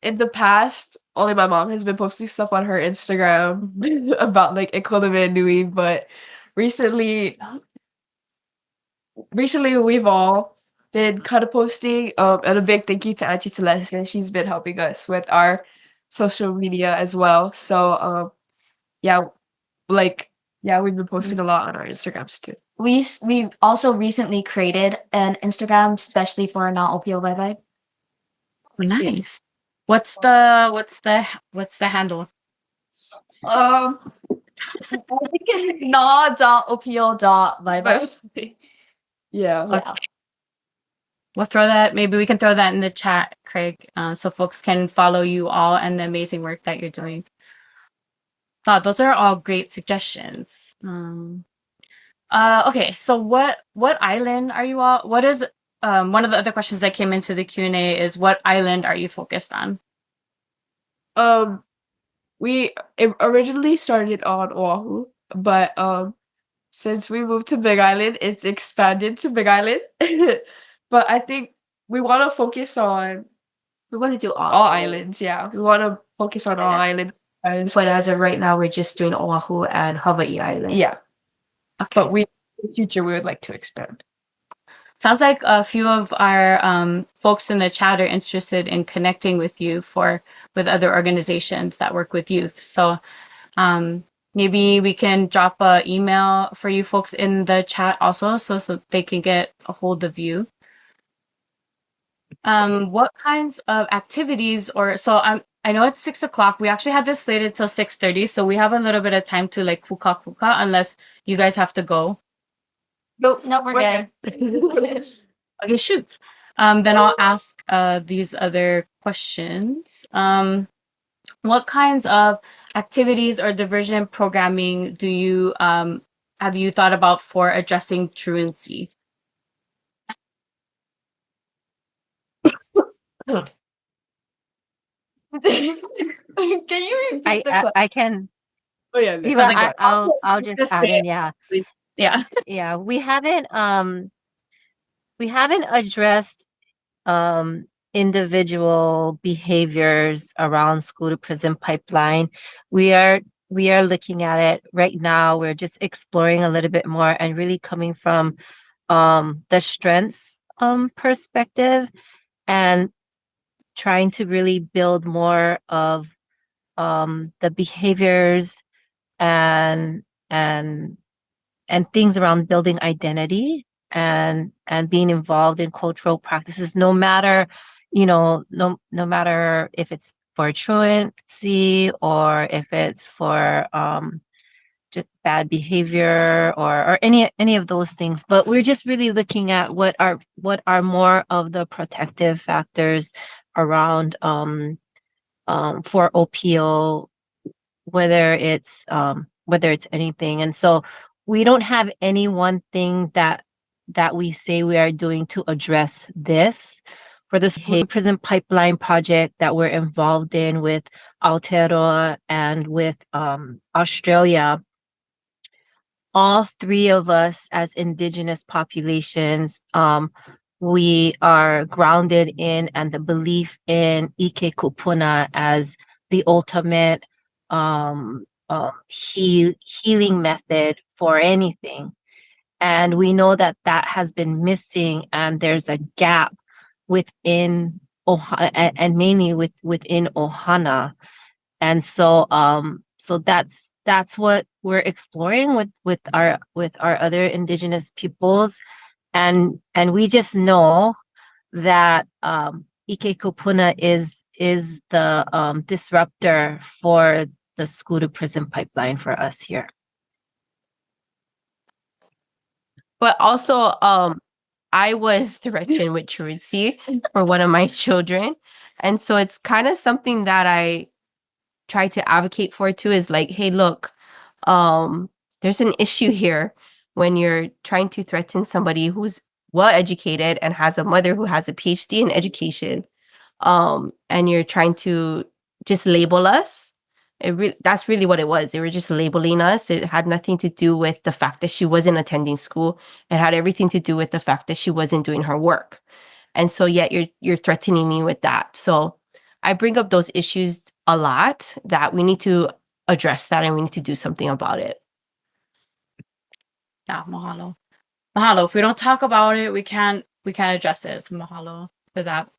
Speaker 4: In the past, only my mom has been posting stuff on her Instagram about like ʻEkolu Mea Nui, but recently we've all been kind of posting, and a big thank you to Auntie Celeste. She's been helping us with our social media as well. So we've been posting a lot on our Instagrams too.
Speaker 3: We also recently created an Instagram especially for na ʻŌpio WaiWai.
Speaker 1: Nice. What's the handle?
Speaker 3: I think it's na.opio.WaiWai.
Speaker 4: Yeah.
Speaker 1: Okay. We'll maybe we can throw that in the chat, Craig, so folks can follow you all and the amazing work that you're doing. Those are all great suggestions. Okay, so what island are you all? What is one of the other questions that came into the Q&A is what island are you focused on?
Speaker 4: We originally started on Oahu, but since we moved to Big Island, it's expanded to Big Island. But I think we want to focus on
Speaker 5: We want to do
Speaker 4: all islands. Yeah, we want to focus on all islands.
Speaker 5: But as of right now, we're just doing Oahu and Hawaii Island.
Speaker 4: Yeah,
Speaker 1: Okay.
Speaker 4: but in the future we would like to expand.
Speaker 1: Sounds like a few of our folks in the chat are interested in connecting with you with other organizations that work with youth. So maybe we can drop an email for you folks in the chat also, so they can get a hold of you. What kinds of activities I know it's 6 o'clock. We actually had this slated till 6:30, so we have a little bit of time to like kuka unless you guys have to go.
Speaker 4: Nope,
Speaker 3: No, we're good.
Speaker 1: Okay, shoot. Then I'll ask these other questions. What kinds of activities or diversion programming do you have you thought about for addressing truancy?
Speaker 3: Can you repeat the question?
Speaker 2: I can.
Speaker 4: Oh yeah,
Speaker 2: Eva, I'll just add in. Yeah,
Speaker 1: Yeah.
Speaker 2: yeah. We haven't addressed individual behaviors around school to prison pipeline. We are looking at it right now. We're just exploring a little bit more and really coming from the strengths perspective and trying to really build more of the behaviors and things around building identity and being involved in cultural practices, no matter no matter if it's for truancy or if it's for just bad behavior or any of those things. But we're just really looking at what are more of the protective factors around for ʻŌpio, whether it's anything. And so we don't have any one thing that we say we are doing to address this. For this prison pipeline project that we're involved in with Aotearoa and with Australia, all three of us as Indigenous populations, we are grounded in and the belief in ʻike kupuna as the ultimate healing method for anything. And we know that has been missing, and there's a gap within and mainly within Ohana. And so so that's what we're exploring with our other Indigenous peoples. And we just know that ʻike kupuna is the disruptor for the school to prison pipeline for us here.
Speaker 5: But also, I was threatened with truancy for one of my children. And so it's kind of something that I try to advocate for too, is like, hey, look, there's an issue here when you're trying to threaten somebody who's well educated and has a mother who has a PhD in education. And you're trying to just label us. That's really what it was. They were just labeling us. It had nothing to do with the fact that she wasn't attending school. It had everything to do with the fact that she wasn't doing her work. And so yet you're threatening me with that. So I bring up those issues a lot, that we need to address that and we need to do something about it.
Speaker 1: Yeah, mahalo. Mahalo. If we don't talk about it, we can't address it. So mahalo for that.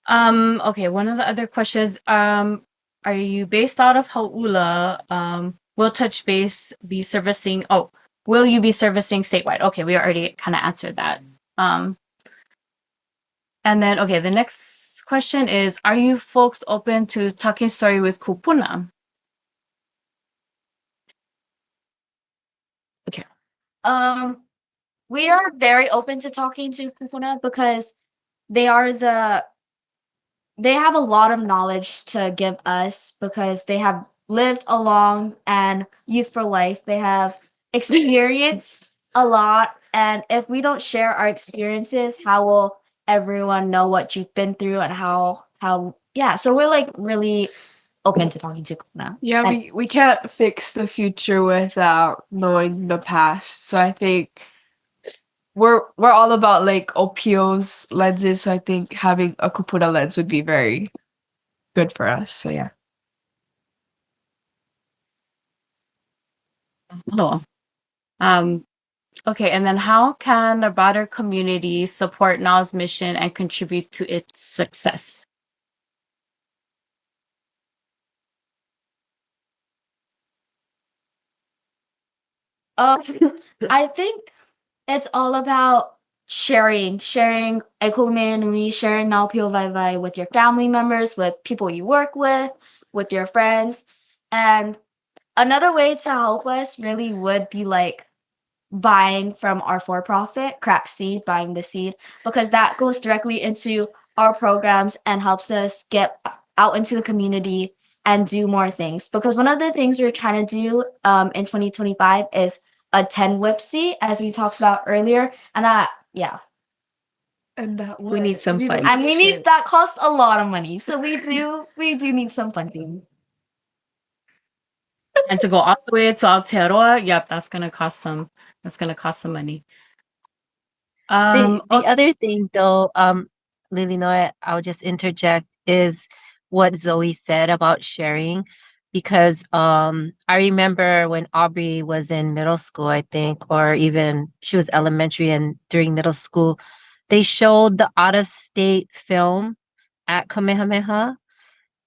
Speaker 1: Okay, one of the other questions, are you based out of Hauula? Will Touch Base be servicing, will you be servicing statewide? Okay, we already kind of answered that. And then, okay, the next question is, are you folks open to talking story with kupuna?
Speaker 5: Okay.
Speaker 3: We are very open to talking to kupuna because they have a lot of knowledge to give us, because they have lived along and Youth for Life. They have experienced a lot. And if we don't share our experiences, how will everyone know what you've been through and how yeah. So we're like really open to talking to kupuna.
Speaker 4: Yeah, we can't fix the future without knowing the past. So I think we're all about like ʻOpio's lenses, so I think having a kupuna lens would be very good for us. So yeah.
Speaker 1: Hello. Okay, and then how can the broader community support NOW's mission and contribute to its success?
Speaker 3: Um, I think it's all about sharing ʻEkolu Mea Nui, sharing ʻŌpio WaiWai with your family members, with people you work with your friends. And another way to help us really would be like buying from our for-profit, Crack Seed, buying the seed, because that goes directly into our programs and helps us get out into the community and do more things. Because one of the things we're trying to do in 2025 is a 10 whipsy, as we talked about earlier. And that, yeah.
Speaker 4: And that
Speaker 5: We need some funds.
Speaker 3: And we need, that costs a lot of money. So we do need some funding.
Speaker 1: And to go all the way to Aotearoa, yep, that's gonna cost some money.
Speaker 2: The
Speaker 1: Okay.
Speaker 2: other thing though, Lily Noy, I'll just interject, is what Zoe said about sharing. Because I remember when Aubrey was in middle school, I think, or even she was elementary and during middle school, they showed the out of state film at Kamehameha,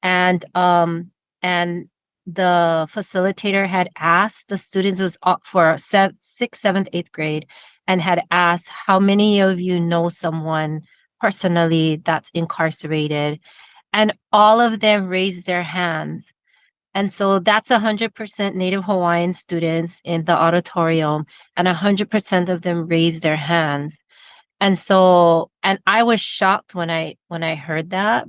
Speaker 2: and the facilitator had asked the students, it was for sixth, seventh, eighth grade, and had asked, how many of you know someone personally that's incarcerated? And all of them raised their hands. And so that's 100% Native Hawaiian students in the auditorium, and 100% of them raised their hands. And so, and I was shocked when I heard that.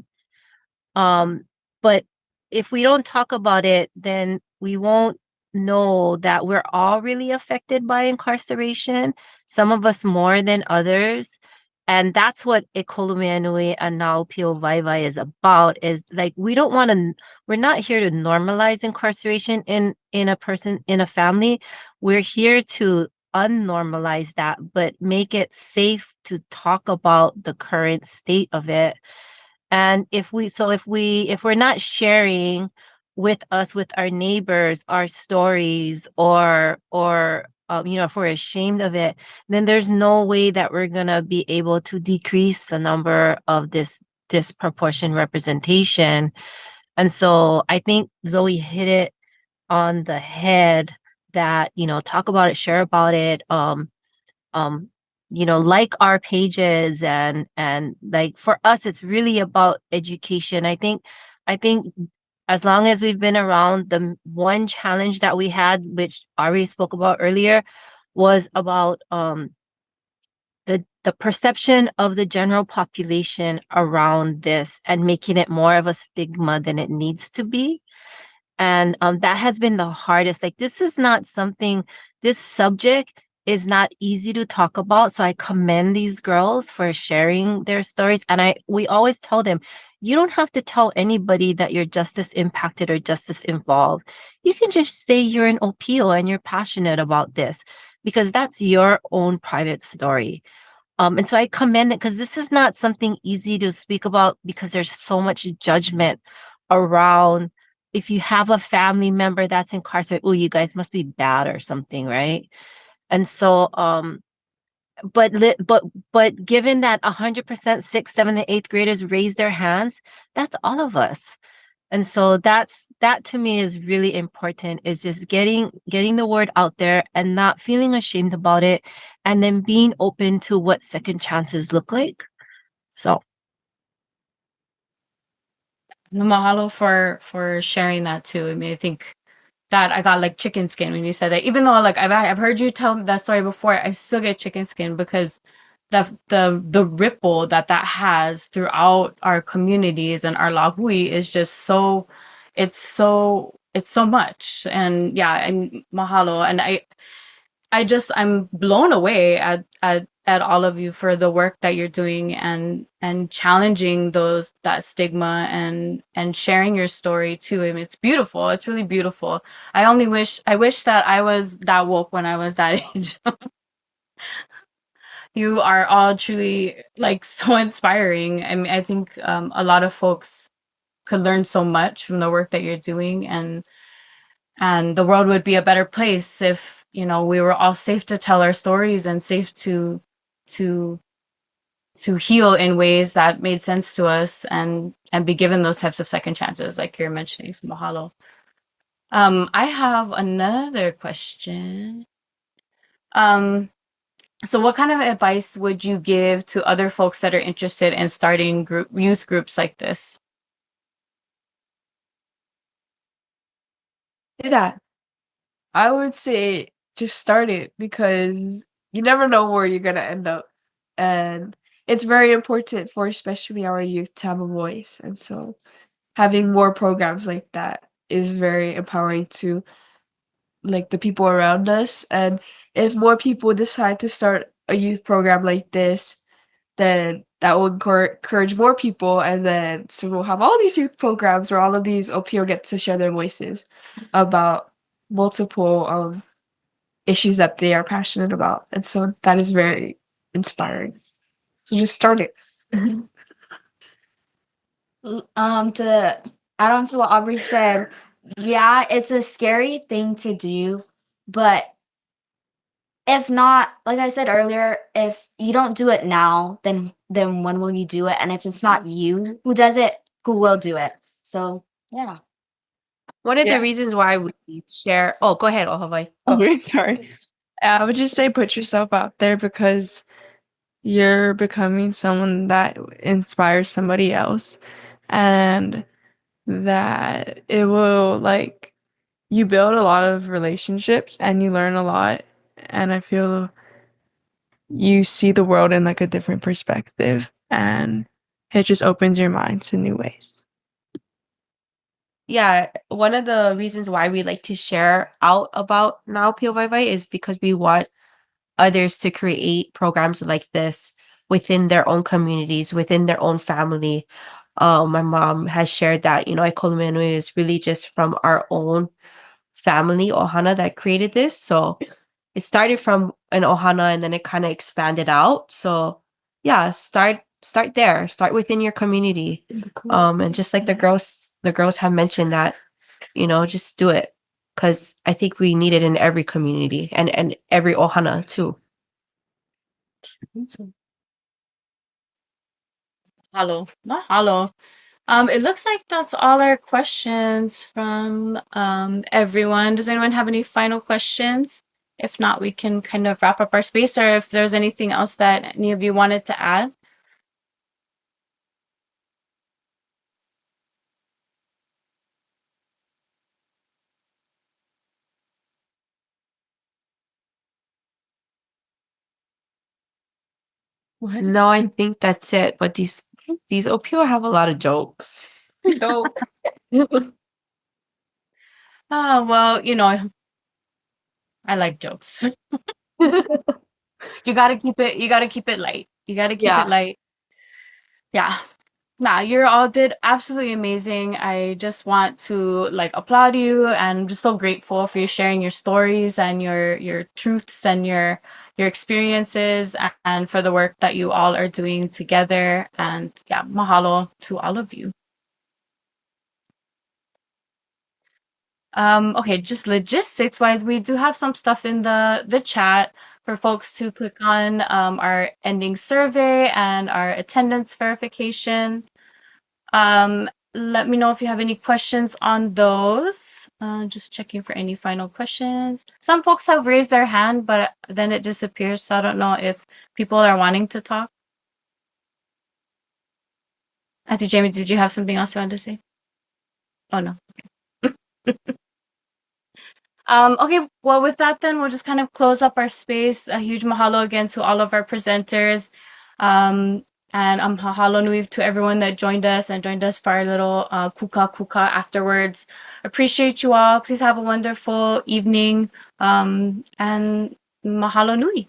Speaker 2: But if we don't talk about it, then we won't know that we're all really affected by incarceration, some of us more than others. And that's what ʻEkolu Mea Nui and ʻŌpio WaiWai is about, is like, we're not here to normalize incarceration in a family. We're here to unnormalize that, but make it safe to talk about the current state of it. And if we're not sharing with our neighbors, our stories, or if we're ashamed of it, then there's no way that we're gonna be able to decrease the number of this disproportionate representation. And so I think Zoe hit it on the head, that, talk about it, share about it, like our pages, and like, for us, it's really about education. I think as long as we've been around, the one challenge that we had, which Ari spoke about earlier, was about the perception of the general population around this, and making it more of a stigma than it needs to be. And that has been the hardest. Like, this subject is not easy to talk about. So I commend these girls for sharing their stories. And we always tell them, you don't have to tell anybody that you're justice impacted or justice involved. You can just say you're an ʻŌpio and you're passionate about this, because that's your own private story. And so I commend it, because this is not something easy to speak about, because there's so much judgment around. If you have a family member that's incarcerated, oh, you guys must be bad or something, right? And so, but given that 100% sixth, seventh, and eighth graders raise their hands, that's all of us. And so that to me is really important, is just getting the word out there and not feeling ashamed about it, and then being open to what second chances look like. So.
Speaker 1: Mahalo for sharing that too. I mean, I think that I got like chicken skin when you said that. Even though like I've heard you tell that story before, I still get chicken skin, because the ripple that has throughout our communities and our lahui is just so, it's so much. And yeah, and mahalo. And I'm blown away at all of you for the work that you're doing, and challenging that stigma, and sharing your story too. I mean, it's beautiful. It's really beautiful. I wish that I was that woke when I was that age. You are all truly like so inspiring. I mean, I think a lot of folks could learn so much from the work that you're doing, and the world would be a better place if, you know, we were all safe to tell our stories and safe to heal in ways that made sense to us, and be given those types of second chances like you're mentioning. So mahalo. I have another question. So what kind of advice would you give to other folks that are interested in starting youth groups like this?
Speaker 4: Yeah, I would say just start it because you never know where you're gonna end up. And it's very important for especially our youth to have a voice. And so having more programs like that is very empowering to like the people around us. And if more people decide to start a youth program like this, then that will encourage more people, and then so we'll have all these youth programs where all of these ʻŌpio get to share their voices about multiple issues that they are passionate about, and so that is very inspiring. So just start it.
Speaker 3: To add on to what Aubrey said, yeah, it's a scary thing to do, but if not, like I said earlier, if you don't do it now, then when will you do it? And if it's not you who does it, who will do it? So yeah.
Speaker 5: One of
Speaker 6: Yeah.
Speaker 5: the reasons why we share. Oh, go ahead, Ohavai.
Speaker 6: Oh, sorry. I would just say put yourself out there because you're becoming someone that inspires somebody else, and that it will like you build a lot of relationships and you learn a lot, and I feel you see the world in like a different perspective, and it just opens your mind to new ways.
Speaker 5: Yeah, one of the reasons why we like to share out about Now ʻŌpio WaiWai is because we want others to create programs like this within their own communities, within their own family. My mom has shared that, ʻEkolu Mea Nui is really just from our own family ohana that created this. So it started from an ohana and then it kind of expanded out. So yeah, start there. Start within your community. And just like the girls have mentioned that, just do it. Because I think we need it in every community and every ohana too.
Speaker 1: Mahalo. Mahalo. It looks like that's all our questions from everyone. Does anyone have any final questions? If not, we can kind of wrap up our space, or if there's anything else that any of you wanted to add.
Speaker 5: No, I think that's it. But these ʻŌpio have a lot of jokes.
Speaker 4: Don't.
Speaker 1: Oh, well, I like jokes. You gotta keep it light. You gotta keep it light. Yeah. Nah, you all did absolutely amazing. I just want to applaud you, and I'm just so grateful for you sharing your stories and your truths and your experiences, and for the work that you all are doing together. And yeah, mahalo to all of you. Okay, just logistics wise, we do have some stuff in the chat for folks to click on, our ending survey and our attendance verification. Let me know if you have any questions on those. Just checking for any final questions. Some folks have raised their hand, but then it disappears, so I don't know if people are wanting to talk. Auntie Jamie, did you have something else you wanted to say? Oh, no. Okay, well, with that, then we'll just kind of close up our space. A huge mahalo again to all of our presenters. And mahalo nui to everyone that joined us for our little kuka afterwards. Appreciate you all. Please have a wonderful evening. And mahalo nui.